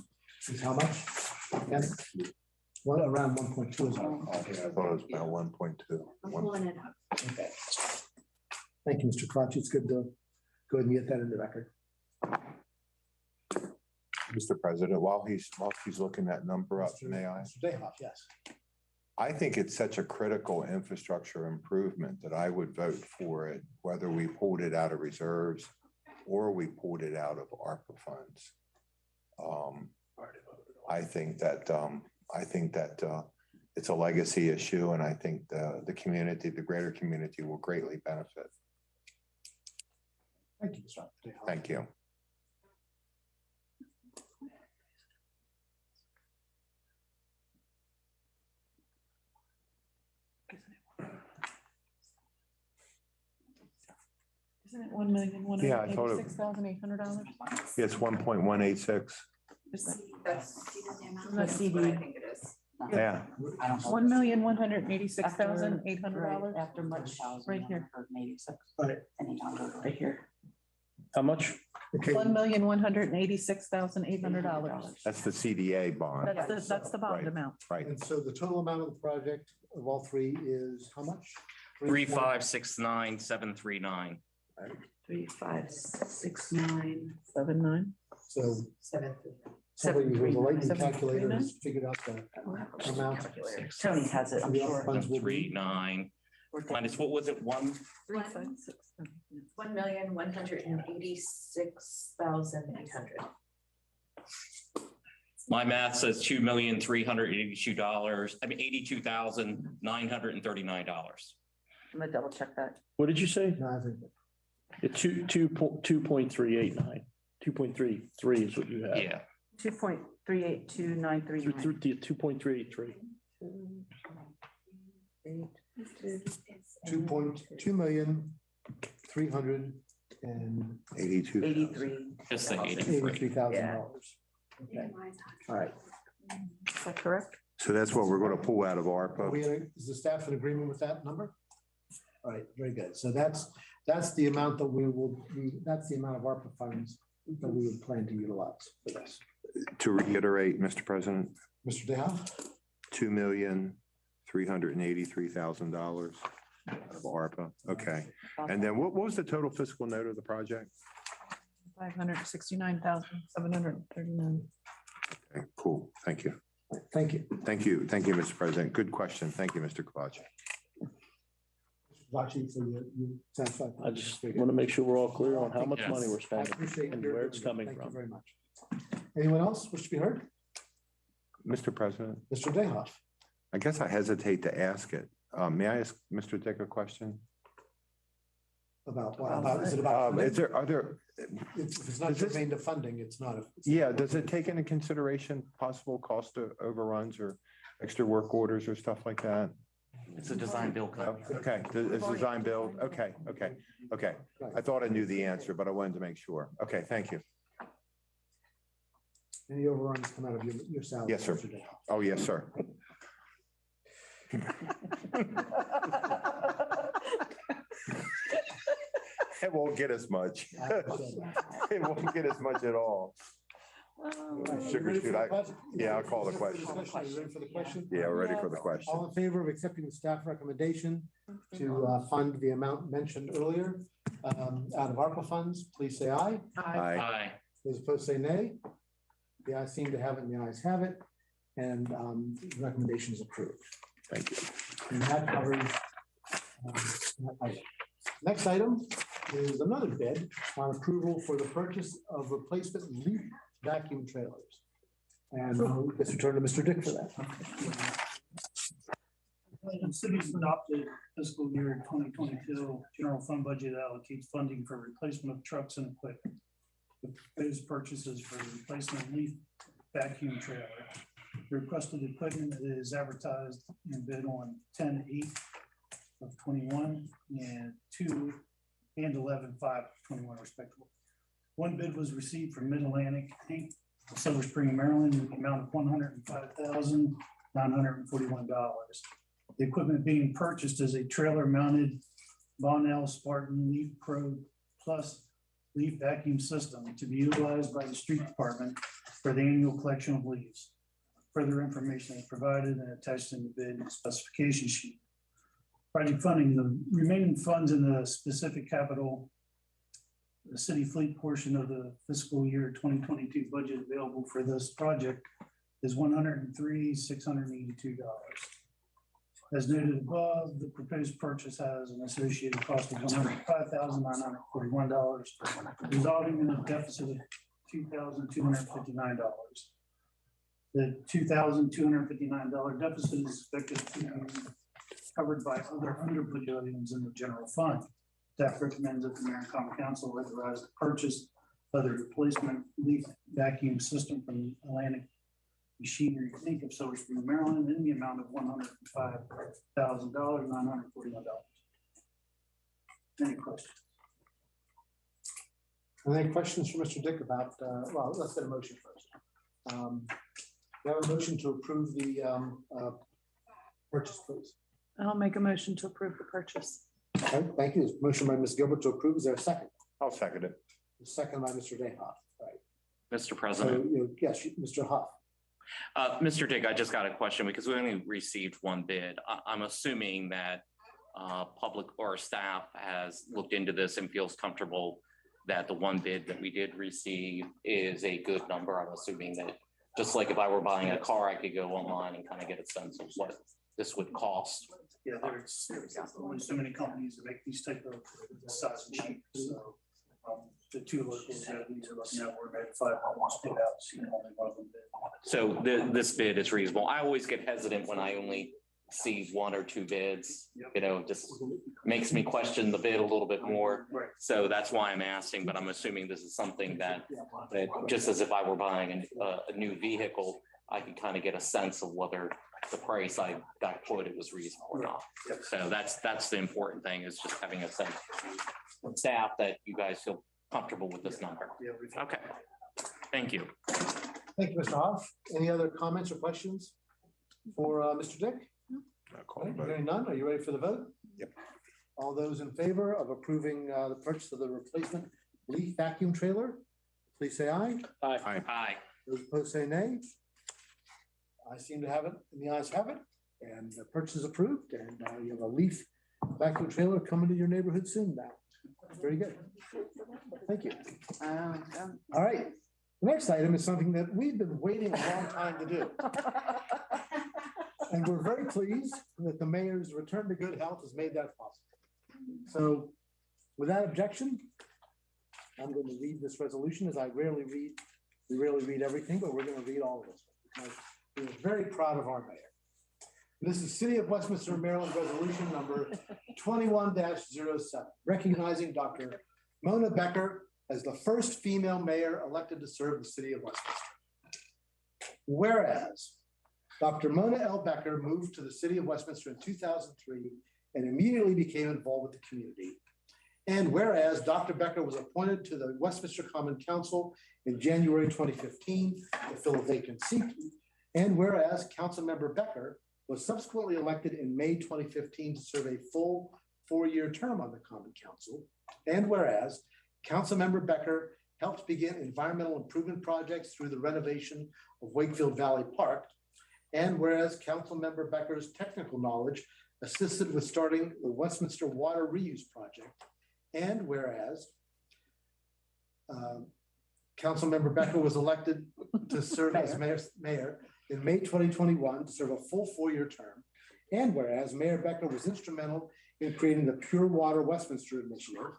is how much? Yes. Well, around 1.2 is our call. I thought it was about 1.2. I'm pulling it up. Okay. Thank you, Mr. Kavachi. It's good to go ahead and get that in the record. Mr. President, while he's looking that number up, may I? Mr. Dayhoff, yes. I think it's such a critical infrastructure improvement that I would vote for it, whether we pulled it out of reserves or we pulled it out of ARPA funds. I think that it's a legacy issue, and I think the community, the greater community, will greatly benefit. Thank you, Mr. Dayhoff. Thank you. Isn't it $1,186,800? Yeah, it's 1.186. That's That's CD. what I think it is. Yeah. $1,186,800 After much. right here. Right. Right here. How much? Okay. $1,186,800. That's the CDA bond. That's the bond Right. amount. Right. And so the total amount of the project of all three is how much? 3569739. 356,979. So somebody with a lightning calculator has figured out the amount. Tony has it, I'm The sure. funds will be- 39 minus, what was it? 356. $1,186,800. My math says $2,382,000. I mean, $82,939. I'm gonna double check that. What did you say? No, I think It's 2.389. 2.33 is what you have. Yeah. 2.382,939. 2.383. 2,382,000. 82. Just the 83. $83,000. Okay, all right. Is that correct? So that's what we're going to pull out of Are ARPA. is the staff in agreement with that number? All right, very good. So that's the amount that that's the amount of ARPA funds that we would plan to utilize for this. To reiterate, Mr. President, Mr. DeHaan? $2,383,000 of ARPA. Okay. And then what was the total fiscal note of the project? 569,739. Okay, cool. Thank you. Thank you. Thank you. Thank you, Mr. President. Good question. Thank you, Mr. Kovacs. Vachi, so you satisfied? I just want to make sure we're all clear on how much Yes. money we're I spending appreciate and your- where it's coming Thank you from. very much. Anyone else wish to be heard? Mr. President, Mr. DeHaan? I guess I hesitate to ask it. May I ask Mr. Dick a question? About what? About, is it about? Are there, If it's not is this- germane to funding, it's not. yeah, does it take into consideration possible cost overruns or extra work orders or stuff like that? It's a design build No? company. Okay, it's design build. Okay. I thought I knew the answer, but I wanted to make sure. Okay, thank you. Any overruns come out of your salary? Yes, sir. Mr. DeHaan? Oh, yes, sir. It won't get as much. I appreciate that. It won't get as much at all. Sugar Ready for shoot, the I- question? yeah, I'll call the Ready for question. discussion? Are you ready for the question? Yeah, we're ready for the question. All in favor of accepting the staff recommendation to fund the amount mentioned earlier out of ARPA funds, please say aye. Aye. Aye. Those opposed say nay. The ayes seem to have it and the ayes have it. And the recommendation is approved. Thank you. And that covers that item. Next item is another bid on approval for the purchase of replacement leaf vacuum trailers. And let's return to Mr. Dick for that. The city's adopted fiscal year 2022 general fund budget allocates funding for replacement of trucks and equipment. The proposed purchases for the replacement leaf vacuum trailer. The requested equipment is advertised and bid on 10/8 of 21 and 2 and 11/5 of 21 respectively. One bid was received from Mid-Atlantic Inc., Silver Spring, Maryland, in the amount of $105,941. The equipment being purchased is a trailer-mounted Bonnell Spartan Leaf Pro Plus leaf vacuum system to be utilized by the street department for the annual collection of leaves. Further information is provided and attached in the bid and specification sheet. Project funding, the remaining funds in the specific capital, the city fleet portion of the fiscal year 2022 budget available for this project is $103,682. As noted above, the proposed purchase has an associated cost of $105,941, resulting in a deficit of $2,259. The $2,259 deficit is expected to be covered by other under-budget items in the general fund. Staff recommends that the mayor and common council authorize the purchase of the replacement leaf vacuum system from Atlantic Machinery Inc. of Silver Spring, Maryland, in the amount of $105,941. Any questions? Any questions for Mr. Dick about, well, let's get a motion first. We have a motion to approve the purchase, please. I'll make a motion to approve the purchase. Okay, thank you. There's a motion by Ms. Gilbert to approve. Is there a second? I'll second it. Second by Mr. DeHaan. Right. Mr. So, President. yes, Mr. Huff. Mr. Dick, I just got a question because we only received one bid. I'm assuming that public or staff has looked into this and feels comfortable that the one bid that we did receive is a good number. I'm assuming that just like if I were buying a car, I could go online and kind of get a sense of what this would cost. Yeah, there's only so many companies that make these type of size and shape. So the two locals that we are looking at, we're at 5 almost put out. So only one of them bid. So this bid is reasonable. I always get hesitant when I only see one or two bids, you know, just makes me question the bid a little bit more. Right. So that's why I'm asking, but I'm assuming this is something that just as if I were buying a new vehicle, I could kind of get a sense of whether the price I got quoted was reasonable or not. So that's the important thing, is just having a sense from staff that you guys feel comfortable with this number. Okay, thank you. Thank you, Mr. Huff. Any other comments or questions for Mr. Dick? Hearing none, are you ready for the vote? Yep. All those in favor of approving the purchase of the replacement leaf vacuum trailer, please say aye. Aye. Aye. Those opposed say nay. I seem to have it, and the ayes have it, and the purchase is approved, and you have a leaf vacuum trailer coming to your neighborhood soon now. Very good. Thank you. All right. The next item is something that we've been waiting a long time to do. And we're very pleased that the mayor's return to good health has made that possible. So without objection, I'm going to read this resolution, as we rarely read everything, but we're going to read all of this because we're very proud of our mayor. This is City of Westminster, Maryland Resolution number 21-07, recognizing Dr. Mona Becker as the first female mayor elected to serve the city of Westminster. Whereas Dr. Mona L. Becker moved to the city of Westminster in 2003 and immediately became involved with the community. And whereas Dr. Becker was appointed to the Westminster Common Council in January 2015 to fill a vacant seat. And whereas Councilmember Becker was subsequently elected in May 2015 to serve a full 4-year term on the Common Council. And whereas Councilmember Becker helped begin environmental improvement projects through the renovation of Wakefield Valley Park. And whereas Councilmember Becker's technical knowledge assisted with starting the Westminster Water Reuse Project. And whereas Councilmember Becker was elected to serve as mayor in May 2021 to serve a full 4-year term. And whereas Mayor Becker was instrumental in creating the Pure Water Westminster initiative.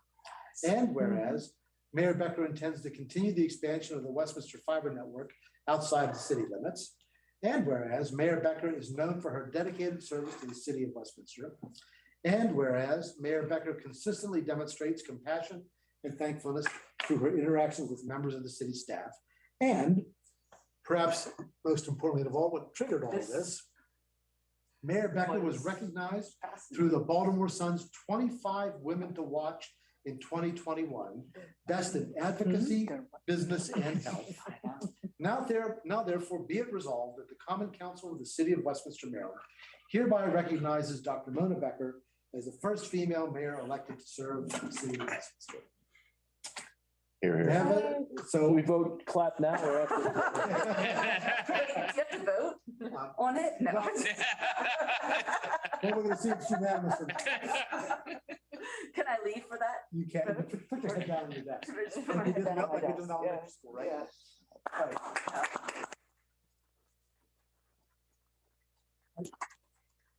And whereas Mayor Becker intends to continue the expansion of the Westminster fiber network outside the city limits. And whereas Mayor Becker is known for her dedicated service to the city of Westminster. And whereas Mayor Becker consistently demonstrates compassion and thankfulness through her interactions with members of the city staff. And perhaps most importantly of all, what triggered all of this, Mayor Becker was recognized through the Baltimore Sun's 25 Women to Watch in 2021, Best in Advocacy, Business, and Health. Now therefore be it resolved that the Common Council of the City of Westminster, Maryland hereby recognizes Dr. Mona Becker as the first female mayor elected to serve the city of Westminster. Here. So we vote clap now or after? Do you have to vote on it? No. Well, we're going to see if she's unanimous. Can I leave for that? You can't put your head down on your desk. Like you did in elementary school, right? Yeah. All right.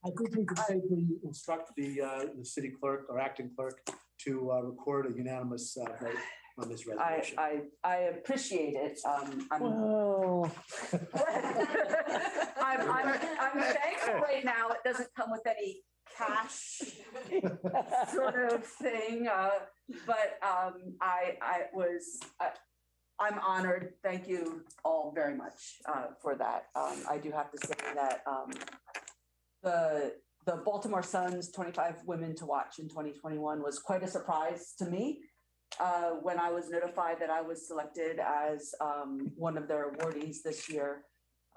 I think we can safely instruct the city clerk or acting clerk to record a unanimous vote on this resolution. I appreciate it. Well. I'm thankful right now. It doesn't come with any cash sort of thing, but I'm honored. Thank you all very much for that. I do have to say that the Baltimore Sun's 25 Women to Watch in 2021 was quite a surprise to me when I was notified that I was selected as one of their awardees this year.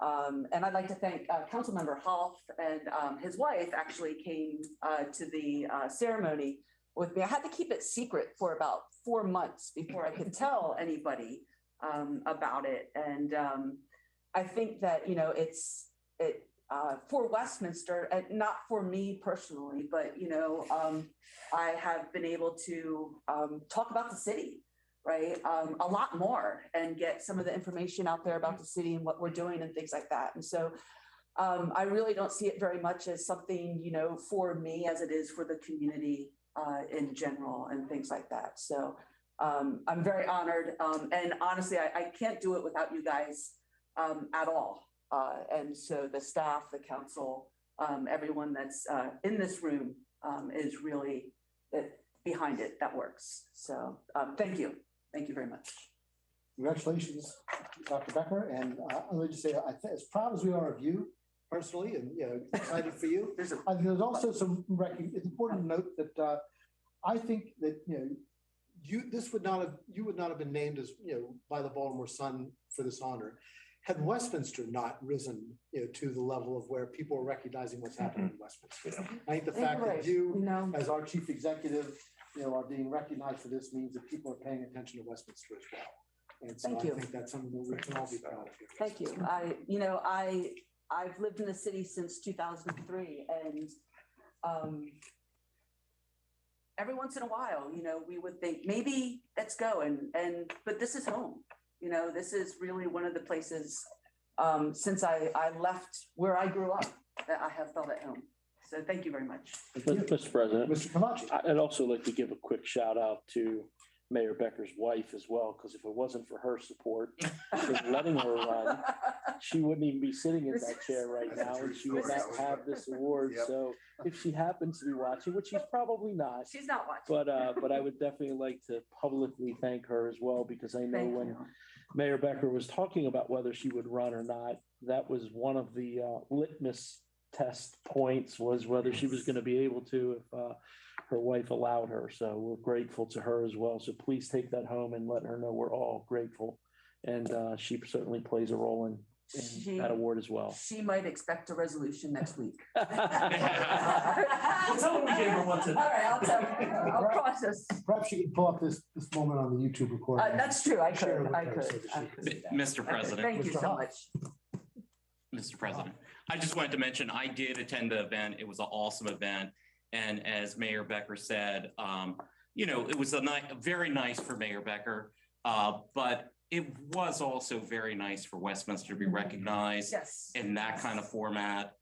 And I'd like to thank Councilmember Hoff and his wife actually came to the ceremony with me. I had to keep it secret for about 4 months before I could tell anybody about it. And I think that, you know, it's for Westminster, and not for me personally, but, you know, I have been able to talk about the city, right? A lot more, and get some of the information out there about the city and what we're doing and things like that. And so I really don't see it very much as something, you know, for me as it is for the community in general and things like that. So I'm very honored. And honestly, I can't do it without you guys at all. And so the staff, the council, everyone that's in this room is really behind it, that works. So thank you. Thank you very much. Congratulations, Dr. Becker. And I'm going to say, as proud as we are of you personally, and you know, excited for you. I think there's also some. It's important to note that I think that you would not have been named as by the Baltimore Sun for this honor had Westminster not risen to the level of where people are recognizing what's happening in Westminster. I think the fact that you, as our chief executive, are being recognized for this means that people are paying attention to Westminster as well. And so Thank I you. think that's something that we can all be proud of here. Thank you. I've lived in the city since 2003, and every once in a while, we would think maybe let's go but this is home. This is really one of the places since I left where I grew up that I have felt at home. So thank you very much. Mr. President, Mr. Camacho. I'd also like to give a quick shout out to Mayor Becker's wife as well, because if it wasn't for her support in letting her run, she wouldn't even be sitting in that chair right now, and she would not have this award. Yep. So if she happens to be watching, which she's probably not, She's not watching. but I would definitely like to publicly thank her as well, because I know Thank when you. Mayor Becker was talking about whether she would run or not, that was one of the litmus test points, was whether she was going to be able to if her wife allowed her. So we're grateful to her as well. So please take that home and let her know we're all grateful. And she certainly plays a role in that award as well. She might expect a resolution next week. Well, tell her we gave her one today. All right, I'll tell her. I'll process. Perhaps you can pull up this moment on the YouTube recording. That's true. I Share could. with I her could. so that I she could can- do that. Mr. Okay, President, thank you Mr. so Hawk. much. Mr. President, I just wanted to mention, I did attend the event. It was an awesome event. And as Mayor Becker said, it was very nice for Mayor Becker, but it was also very nice for Westminster to be recognized Yes. in that kind of format.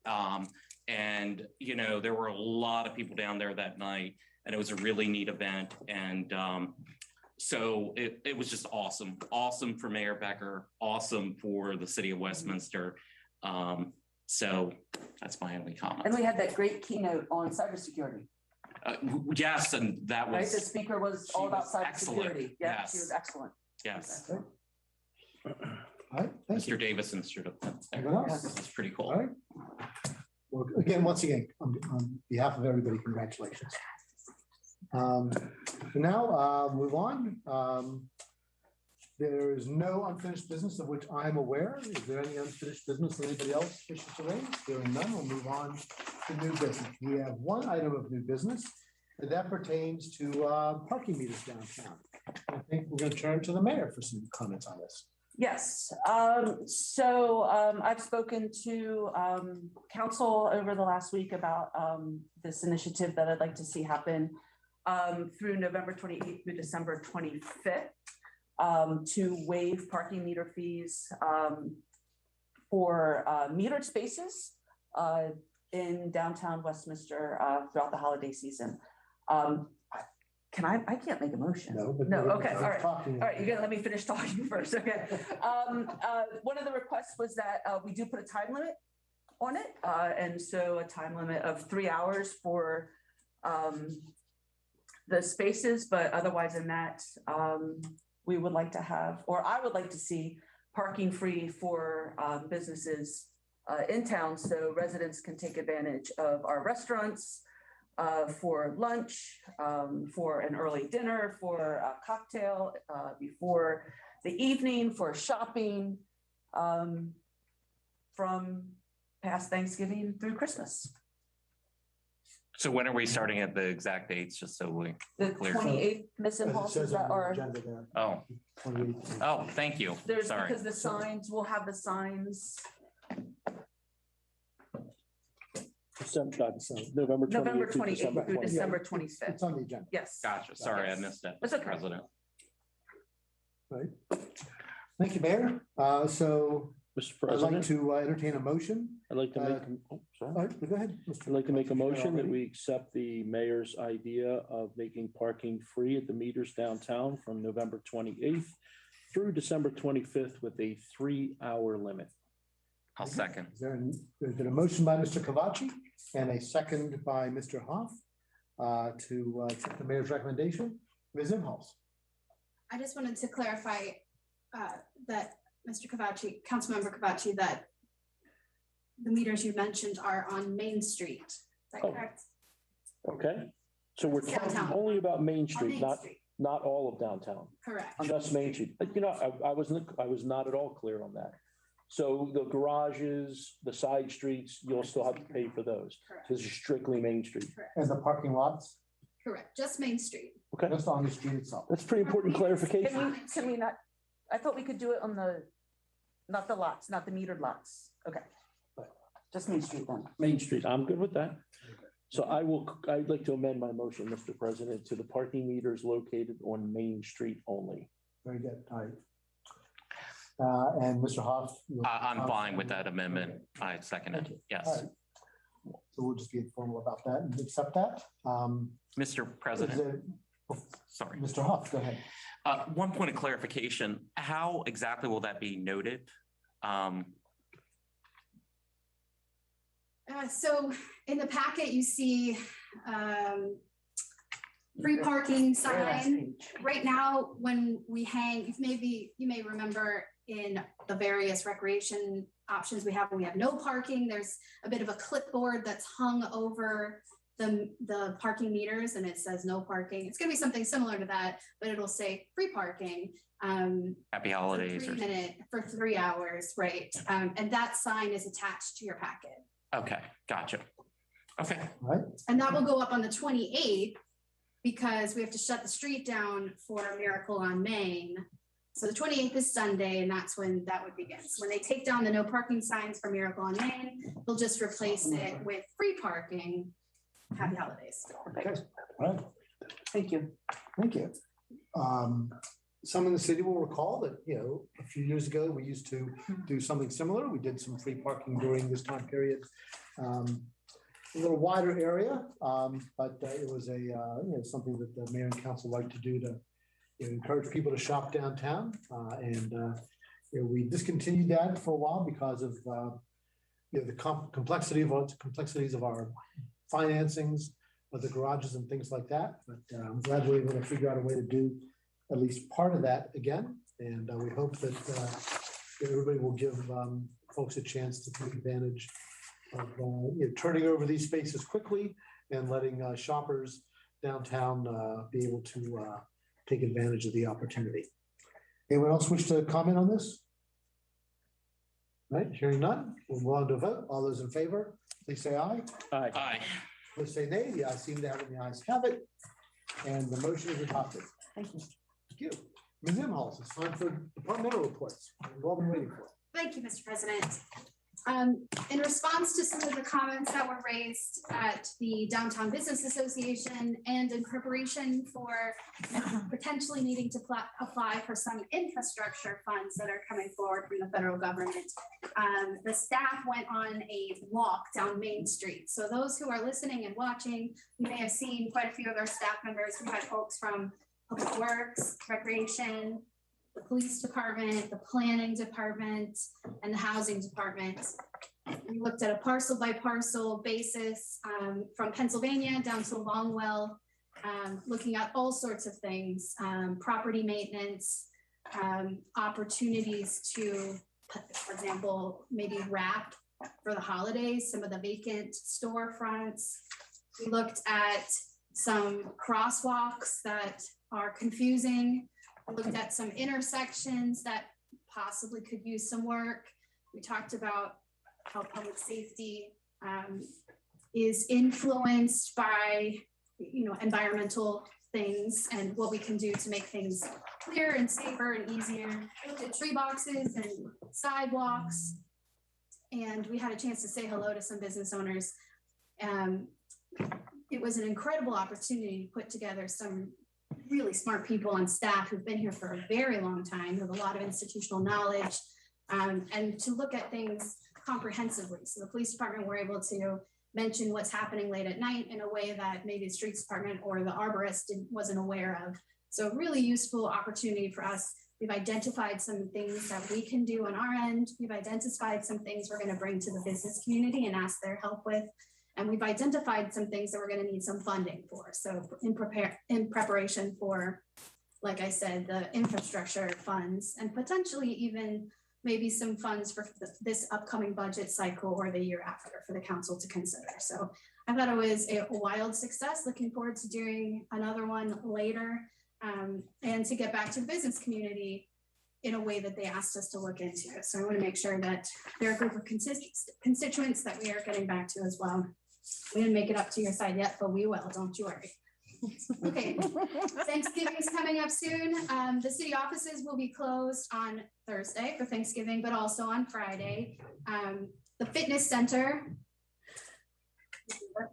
And there were a lot of people down there that night, and it was a really neat event. And so it was just awesome. Awesome for Mayor Becker, awesome for the city of Westminster. So that's my only comment. And we had that great keynote on cybersecurity. Yes, and that Right, the was, speaker was she all about was excellent. cybersecurity. Yeah, Yes. she was excellent. yes, All right, thank you. Mr. Davison stood up there. Anyone else? That's pretty cool. All right. Well, once again, on behalf of everybody, congratulations. Now, move on. There is no unfinished business of which I'm aware. Is there any unfinished business that anybody else wishes to raise? Hearing none, we'll move on to new business. We have one item of new business, and that pertains to parking meters downtown. I think we're going to turn to the mayor for some comments on this. Yes, so I've spoken to council over the last week about this initiative that I'd like to see happen through November 28th through December 25th to waive parking meter fees for metered spaces in downtown Westminster throughout the holiday season. I can't make a motion. No, but No, we're okay, all right. talking- All right, you're gonna let me finish talking first, okay? One of the requests was that we do put a time limit on it. And so a time limit of 3 hours for the spaces, but otherwise than that, we would like to have, or I would like to see parking free for businesses in town, so residents can take advantage of our restaurants, for lunch, for an early dinner, for a cocktail before the evening, for shopping from past Thanksgiving through Christmas. So when are we starting at the exact dates, just so we The clear? 28th, Miss As it Impulse, says is that, on the or agenda there, Oh, 28th. oh, thank you. there's, Sorry. because the signs, we'll have the signs November 28th. November to 28th December through 20th. December 25th. It's on the agenda. Yes. Gotcha. Sorry, I missed that, That's okay. President. Right. Thank you, Mayor. So Mr. I'd like President, to entertain a motion. I'd like to make, sorry. All right, go ahead. Mr. I'd like to make a motion that Already. we accept the mayor's idea of making parking free at the meters downtown from November 28th through December 25th with a 3-hour limit. I'll second. There's been a motion by Mr. Cavacci and a second by Mr. Hoff to accept the mayor's recommendation. Ms. Imhoff. I just wanted to clarify that Mr. Cavacci, Councilmember Cavacci, that the meters you mentioned are on Main Street. Is that Oh. correct? Okay? So we're talking Downtown. only about Main On Street, Main Street, not all of downtown, correct. just Main Street. But, I was not at all clear on that. So the garages, the side streets, you'll still have to pay for those. Correct. This is strictly Main Street. And the parking lots, Correct, just Main Street. Okay, just on the street itself. that's pretty important clarification. Can we not, I thought we could do it on the, not the lots, not the metered lots. Okay. Just Main Street then. Main Street, I'm good with that. So I'd like to amend my motion, Mr. President, to the parking meters located on Main Street only. Very good. All right. And Mr. Hoff? I'm fine with that amendment. I second it. All Yes. right. So we'll just be informal about that and accept that. Mr. President, sorry. Mr. Hoff, go ahead. One point of clarification, how exactly will that be noted? So in the packet, you see free parking sign. Right now, when we hang, you may remember in the various recreation options we have no parking. There's a bit of a clipboard that's hung over the parking meters, and it says no parking. It's going to be something similar to that, but it'll say free parking. Happy holidays. For 3 hours, right? And that sign is attached to your packet. Okay, gotcha. Okay. All right. And that will go up on the 28th because we have to shut the street down for Miracle on Main. So the 28th is Sunday, and that's when that would begin. So when they take down the no parking signs for Miracle on Main, they'll just replace it with free parking. Happy holidays. Okay. All right. Thank you. Thank you. Some in the city will recall that, a few years ago, we used to do something similar. We did some free parking during this time period. A little wider area, but it was something that the mayor and council like to do to encourage people to shop downtown. We discontinued that for a while because of the complexities of our financings of the garages and things like that. But I'm glad we're able to figure out a way to do at least part of that again. And we hope that everybody will give folks a chance to take advantage of turning over these spaces quickly and letting shoppers downtown be able to take advantage of the opportunity. Anyone else wish to comment on this? All right, hearing none, we'll move on to a vote. All those in favor, please say aye. Aye. Aye. Please say nay. The ayes seem to have it, the ayes have it. And the motion is adopted. Thank you. Thank you. Ms. Imhoff, it's time for departmental reports. We've all been waiting for it. Thank you, Mr. President. In response to some of the comments that were raised at the Downtown Business Association and in preparation for potentially needing to apply for some infrastructure funds that are coming forward from the federal government, the staff went on a walk down Main Street. So those who are listening and watching, you may have seen quite a few of our staff members. We had folks from Public Works, Recreation, the police department, the planning department, and the housing department. We looked at a parcel by parcel basis from Pennsylvania down to Longwell, looking at all sorts of things, property maintenance, opportunities to, for example, maybe wrap for the holidays, some of the vacant storefronts. We looked at some crosswalks that are confusing. We looked at some intersections that possibly could use some work. We talked about how public safety is influenced by, environmental things and what we can do to make things clearer and safer and easier. We looked at tree boxes and sidewalks, and we had a chance to say hello to some business owners. It was an incredible opportunity to put together some really smart people on staff who've been here for a very long time, who have a lot of institutional knowledge, and to look at things comprehensively. So the police department were able to mention what's happening late at night in a way that maybe the streets department or the arborist wasn't aware of. So really useful opportunity for us. We've identified some things that we can do on our end. We've identified some things we're going to bring to the business community and ask their help with. And we've identified some things that we're going to need some funding for. So in preparation for, like I said, the infrastructure funds and potentially even maybe some funds for this upcoming budget cycle or the year after for the council to consider. So I thought it was a wild success. Looking forward to doing another one later and to get back to the business community in a way that they asked us to look into. So I want to make sure that there are a group of constituents that we are getting back to as well. We didn't make it up to your side yet, but we will, don't you worry. Okay, Thanksgiving is coming up soon. The city offices will be closed on Thursday for Thanksgiving, but also on Friday. The fitness center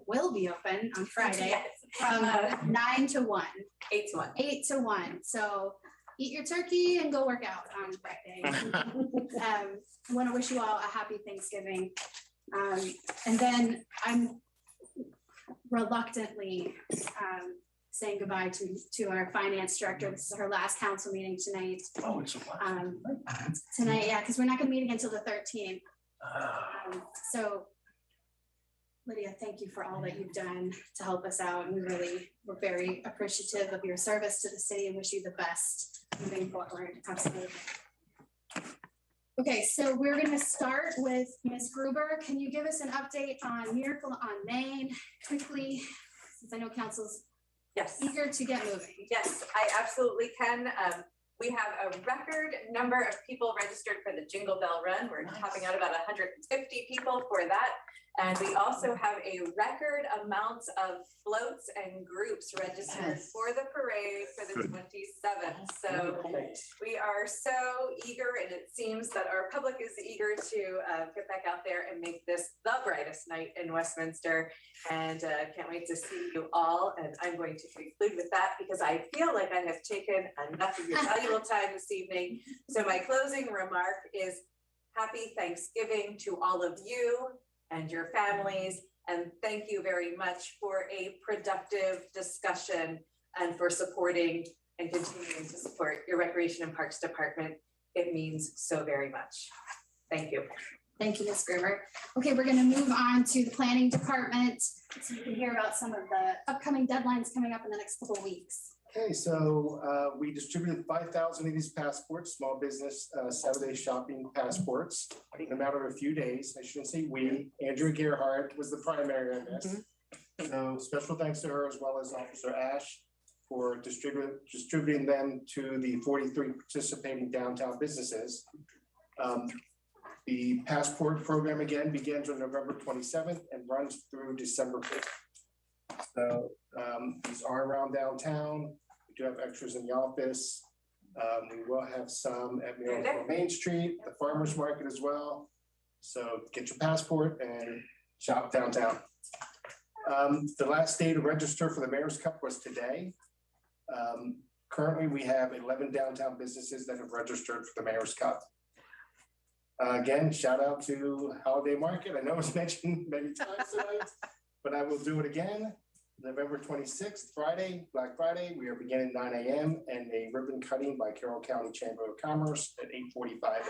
will be open on Friday from 9 to 1. 8 to 1. 8 to 1. So eat your turkey and go work out on Friday. I want to wish you all a happy Thanksgiving. And then I'm reluctantly saying goodbye to our finance director. This is her last council meeting tonight. Oh, it's a lot. Tonight, yeah, because we're not going to meet again until the 13th. So Lydia, thank you for all that you've done to help us out. And we're very appreciative of your service to the city and wish you the best moving forward. Absolutely. Okay, so we're going to start with Ms. Gruber. Can you give us an update on Miracle on Main quickly, since I know council's eager to get moving? Yes, I absolutely can. We have a record number of people registered for the Jingle Bell Run. We're topping out about 150 people for that. And we also have a record amount of floats and groups registered for the parade for the 27th. So we are so eager, and it seems that our public is eager to get back out there and make this the brightest night in Westminster. And can't wait to see you all. And I'm going to conclude with that because I feel like I have taken enough of your valuable time this evening. So my closing remark is happy Thanksgiving to all of you and your families. And thank you very much for a productive discussion and for supporting and continuing to support your Recreation and Parks Department. It means so very much. Thank you. Thank you, Ms. Gruber. Okay, we're going to move on to the Planning Department so you can hear about some of the upcoming deadlines coming up in the next couple of weeks. Okay, so we distributed 5,000 of these passports, small business Saturday shopping passports, in a matter of a few days. I shouldn't say we. Andrea Gerhardt was the primary on this. So special thanks to her as well as Officer Ash for distributing them to the 43 participating downtown businesses. The passport program again begins on November 27th and runs through December 5th. So these are around downtown. We do have extras in the office. We will have some at Main Street, the farmers market as well. So get your passport and shop downtown. The last day to register for the Mayor's Cup was today. Currently, we have 11 downtown businesses that have registered for the Mayor's Cup. Again, shout out to Holiday Market. I know it's mentioned many times tonight, but I will do it again. November 26th, Friday, Black Friday, we are beginning 9 a.m. and a ribbon cutting by Carroll County Chamber of Commerce at 8:45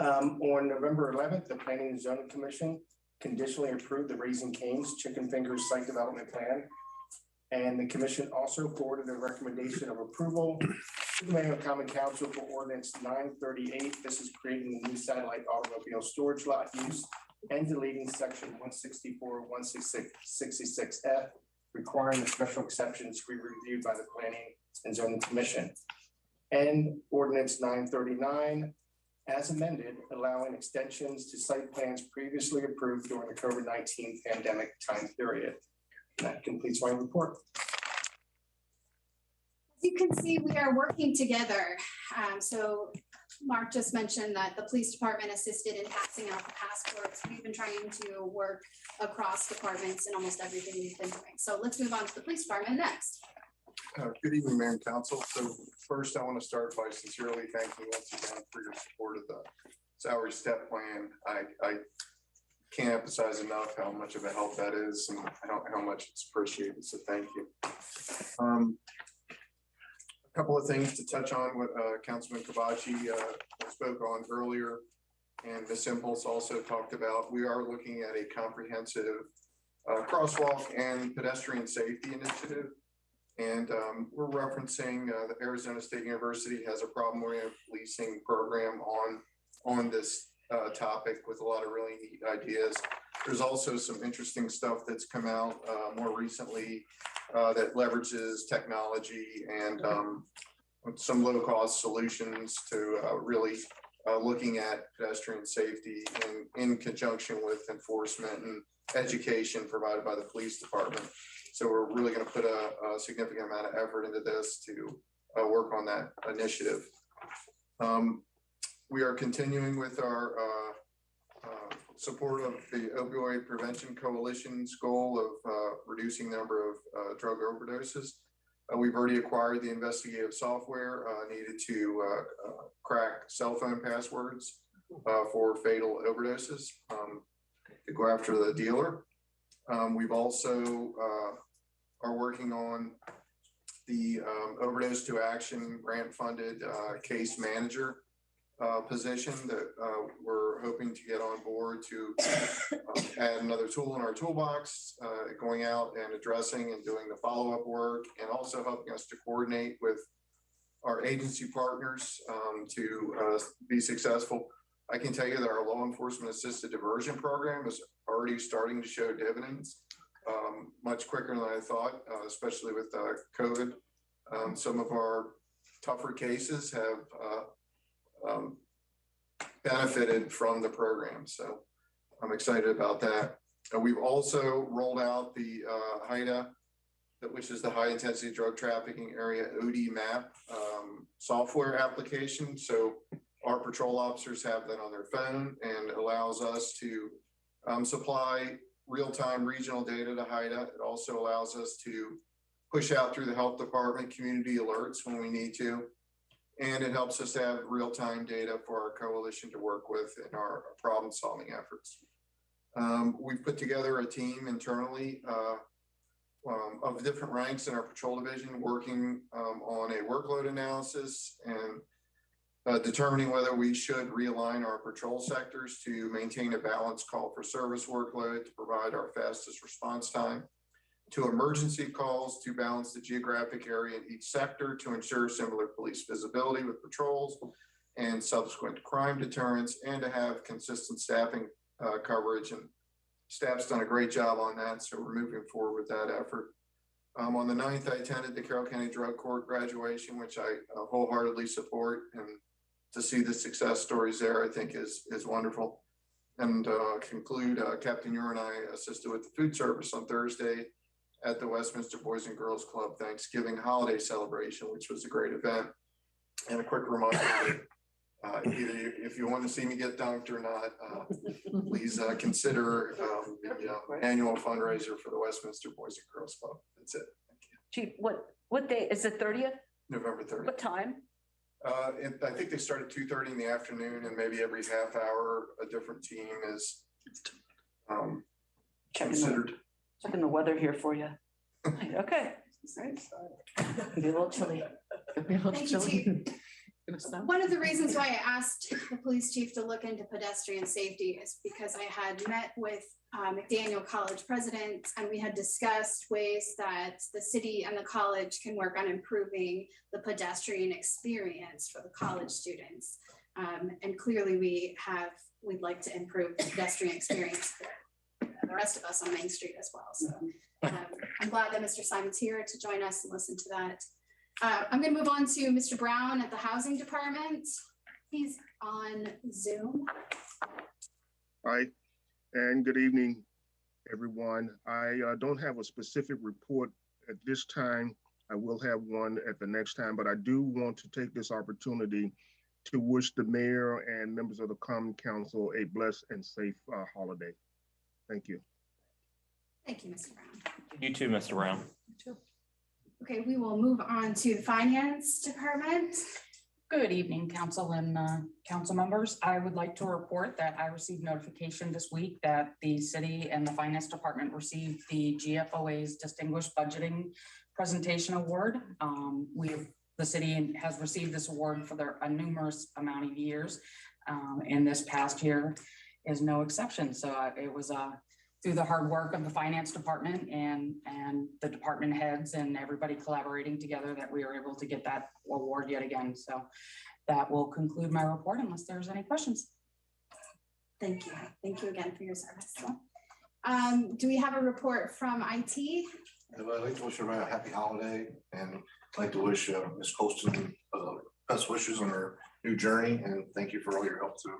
a.m. On November 11th, the Planning and Zoning Commission conditionally approved the Raising Cane's Chicken Fingers Site Development Plan. And the commission also forwarded a recommendation of approval to the Mayor and Common Council for Ordinance 938. This is creating a new satellite automobile storage lot use and deleting section 164, 166F, requiring the special exceptions to be reviewed by the Planning and Zoning Commission. And Ordinance 939, as amended, allowing extensions to site plans previously approved during the COVID-19 pandemic time period. And that completes my report. As you can see, we are working together. So Mark just mentioned that the police department assisted in passing out the passports. We've been trying to work across departments in almost everything we've been doing. So let's move on to the police department next. Good evening, Mayor and Council. So first, I want to start by sincerely thanking you once again for your support of the salary step plan. I can't emphasize enough how much of a help that is and how much it's appreciated. So thank you. A couple of things to touch on what Councilman Kabachi spoke on earlier, and Ms. Impulse also talked about. We are looking at a comprehensive crosswalk and pedestrian safety initiative. And we're referencing the Arizona State University has a problem policing program on this topic with a lot of really neat ideas. There's also some interesting stuff that's come out more recently that leverages technology and some low-cost solutions to really looking at pedestrian safety in conjunction with enforcement and education provided by the police department. So we're really going to put a significant amount of effort into this to work on that initiative. We are continuing with our support of the Opioid Prevention Coalition's goal of reducing the number of drug overdoses. We've already acquired the investigative software needed to crack cell phone passwords for fatal overdoses to go after the dealer. We've also are working on the overdose to action grant funded case manager position that we're hoping to get on board to add another tool in our toolbox, going out and addressing and doing the follow-up work, and also helping us to coordinate with our agency partners to be successful. I can tell you that our law enforcement assisted diversion program is already starting to show dividends much quicker than I thought, especially with COVID. Some of our tougher cases have benefited from the program. So I'm excited about that. We've also rolled out the HIDA, which is the high intensity drug trafficking area OD map software application. So our patrol officers have that on their phone and allows us to supply real-time regional data to HIDA. It also allows us to push out through the health department community alerts when we need to. And it helps us to have real-time data for our coalition to work with in our problem-solving efforts. We've put together a team internally of different ranks in our patrol division working on a workload analysis and determining whether we should realign our patrol sectors to maintain a balanced call for service workload to provide our fastest response time, to emergency calls to balance the geographic area in each sector to ensure similar police visibility with patrols and subsequent crime deterrence, and to have consistent staffing coverage. And staff's done a great job on that, so we're moving forward with that effort. On the 9th, I attended the Carroll County Drug Court graduation, which I wholeheartedly support, and to see the success stories there, I think is wonderful. And conclude, Captain Ure and I assisted with the food service on Thursday at the Westminster Boys and Girls Club Thanksgiving holiday celebration, which was a great event. And a quick reminder that either if you want to see me get dunked or not, please consider the annual fundraiser for the Westminster Boys and Girls Club. That's it. Thank you. Chief, what day is it? 30th? November 30th. What time? I think they start at 2:30 in the afternoon, and maybe every half hour a different team is considered. Checking the weather here for you. Okay. Right. Be a little chilly. Be a little Thank chilly. One of the reasons why I asked the police chief to look into pedestrian safety is because I had met with McDaniel College president, and we had discussed ways that the city and the college can work on improving the pedestrian experience for the college students. And clearly we'd like to improve the pedestrian experience for the rest of us on Main Street as well. So I'm glad that Mr. Simon's here to join us and listen to that. I'm going to move on to Mr. Brown at the Housing Department. He's on Zoom. Hi, and good evening, everyone. I don't have a specific report at this time. I will have one at the next time, but I do want to take this opportunity to wish the mayor and members of the Common Council a blessed and safe holiday. Thank you. Thank you, Mr. Brown. You too, Mr. Brown. Okay, we will move on to the Finance Department. Good evening, council and council members. I would like to report that I received notification this week that the city and the finance department received the GFOA's Distinguished Budgeting Presentation Award. The city has received this award for a numerous amount of years, and this past year is no exception. So it was through the hard work of the finance department and the department heads and everybody collaborating together that we were able to get that award yet again. So that will conclude my report unless there's any questions. Thank you. Thank you again for your service. Do we have a report from IT? I'd like to wish everybody a happy holiday, and I'd like to wish Ms. Colston best wishes on her new journey, and thank you for all your help to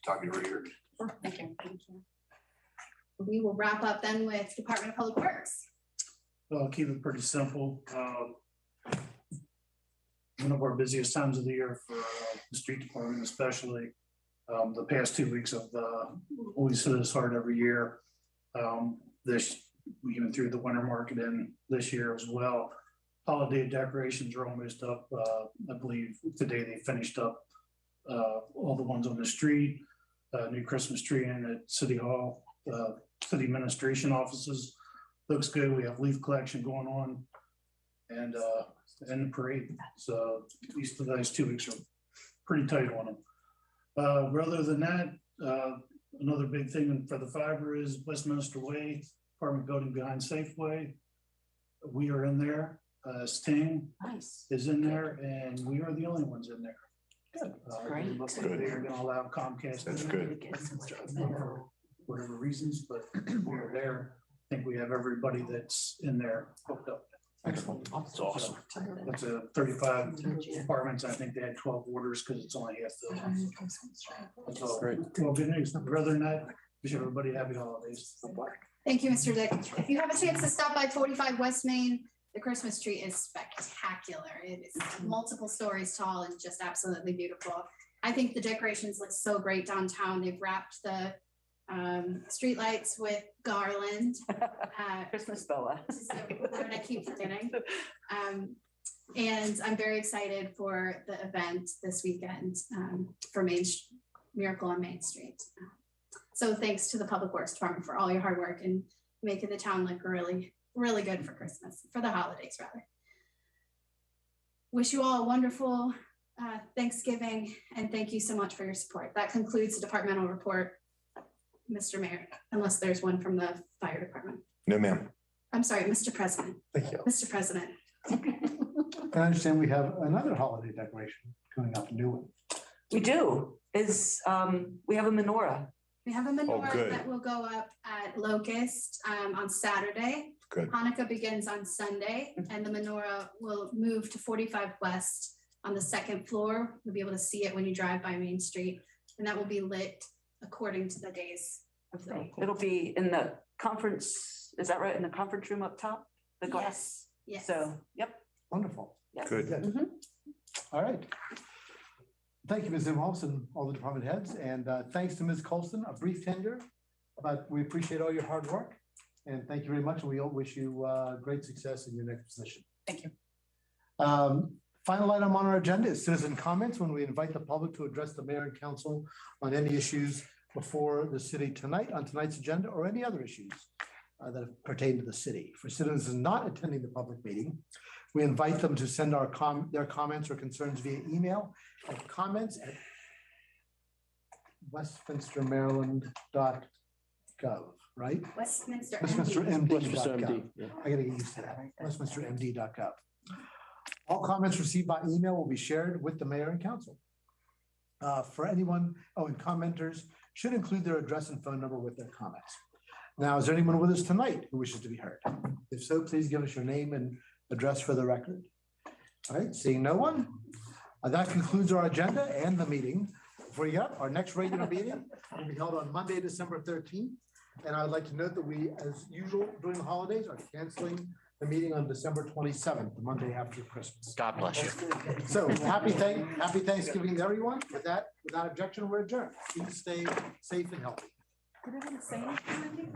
talking to here. Thank you. We will wrap up then with Department of Public Works. I'll keep it pretty simple. One of our busiest times of the year for the street department, especially the past 2 weeks of always hit us hard every year. We even threw the winter market in this year as well. Holiday decorations are almost up. I believe today they finished up all the ones on the street, new Christmas tree in at City Hall, city administration offices. Looks good. We have leaf collection going on and the parade. So these 2 weeks are pretty tight on them. Rather than that, another big thing for the fiber is Westminster Way, apartment building behind Safeway. We are in there. Sting is in there, and we are the only ones in there. Good. Great. They are going to allow Comcast. That's good. For whatever reasons, but we're there. I think we have everybody that's in there hooked up. Excellent. That's awesome. That's a 35 apartments. I think they had 12 orders because it's only half filled. That's all great. Well, good news. Rather than that, wish everybody happy holidays. Thank you, Mr. Dick. If you have a chance to stop by 45 West Main, the Christmas tree is spectacular. It is multiple stories tall and just absolutely beautiful. I think the decorations look so great downtown. They've wrapped the street lights with garland. Christmas boa. So I keep forgetting. And I'm very excited for the event this weekend for Miracle on Main Street. So thanks to the Public Works Department for all your hard work and making the town look really, really good for Christmas, for the holidays rather. Wish you all a wonderful Thanksgiving, and thank you so much for your support. That concludes the departmental report, Mr. Mayor, unless there's one from the fire department. No, ma'am. I'm sorry, Mr. President. Thank you. Mr. President. I understand we have another holiday decoration coming up, a new one. We do. We have a menorah. We have a menorah good. that will go up at Locust on Saturday. Good. Hanukkah begins on Sunday, and the menorah will move to 45 West on the second floor. You'll be able to see it when you drive by Main Street, and that will be lit according to the days of the week. It'll be in the conference, is that right? In the conference room up top, the glass? Yes. So, yep. Wonderful. Yes. Good. Mhm. All right. Thank you, Ms. Imhoff and all the department heads. And thanks to Ms. Colston, a brief tenure, but we appreciate all your hard work. And thank you very much. And we all wish you great success in your next position. Thank you. Final item on our agenda is citizen comments, when we invite the public to address the mayor and council on any issues before the city tonight, on tonight's agenda, or any other issues that pertain to the city. For citizens not attending the public meeting, we invite them to send their comments or concerns via email at comments@westminstermaryland.gov, right? WestminsterMD.gov. Yeah. I gotta get used to that. WestminsterMD.gov. All comments received by email will be shared with the mayor and council. For anyone, and commenters should include their address and phone number with their comments. Now, is there anyone with us tonight who wishes to be heard? If so, please give us your name and address for the record. All right, seeing no one, that concludes our agenda and the meeting. Before you get up, our next regular meeting will be held on Monday, December 13th. And I'd like to note that we, as usual, during the holidays, are canceling the meeting on December 27th, the Monday after Christmas. God bless you. So happy Thanksgiving to everyone. Without objection, we're adjourned. Please stay safe and healthy. Did I say anything?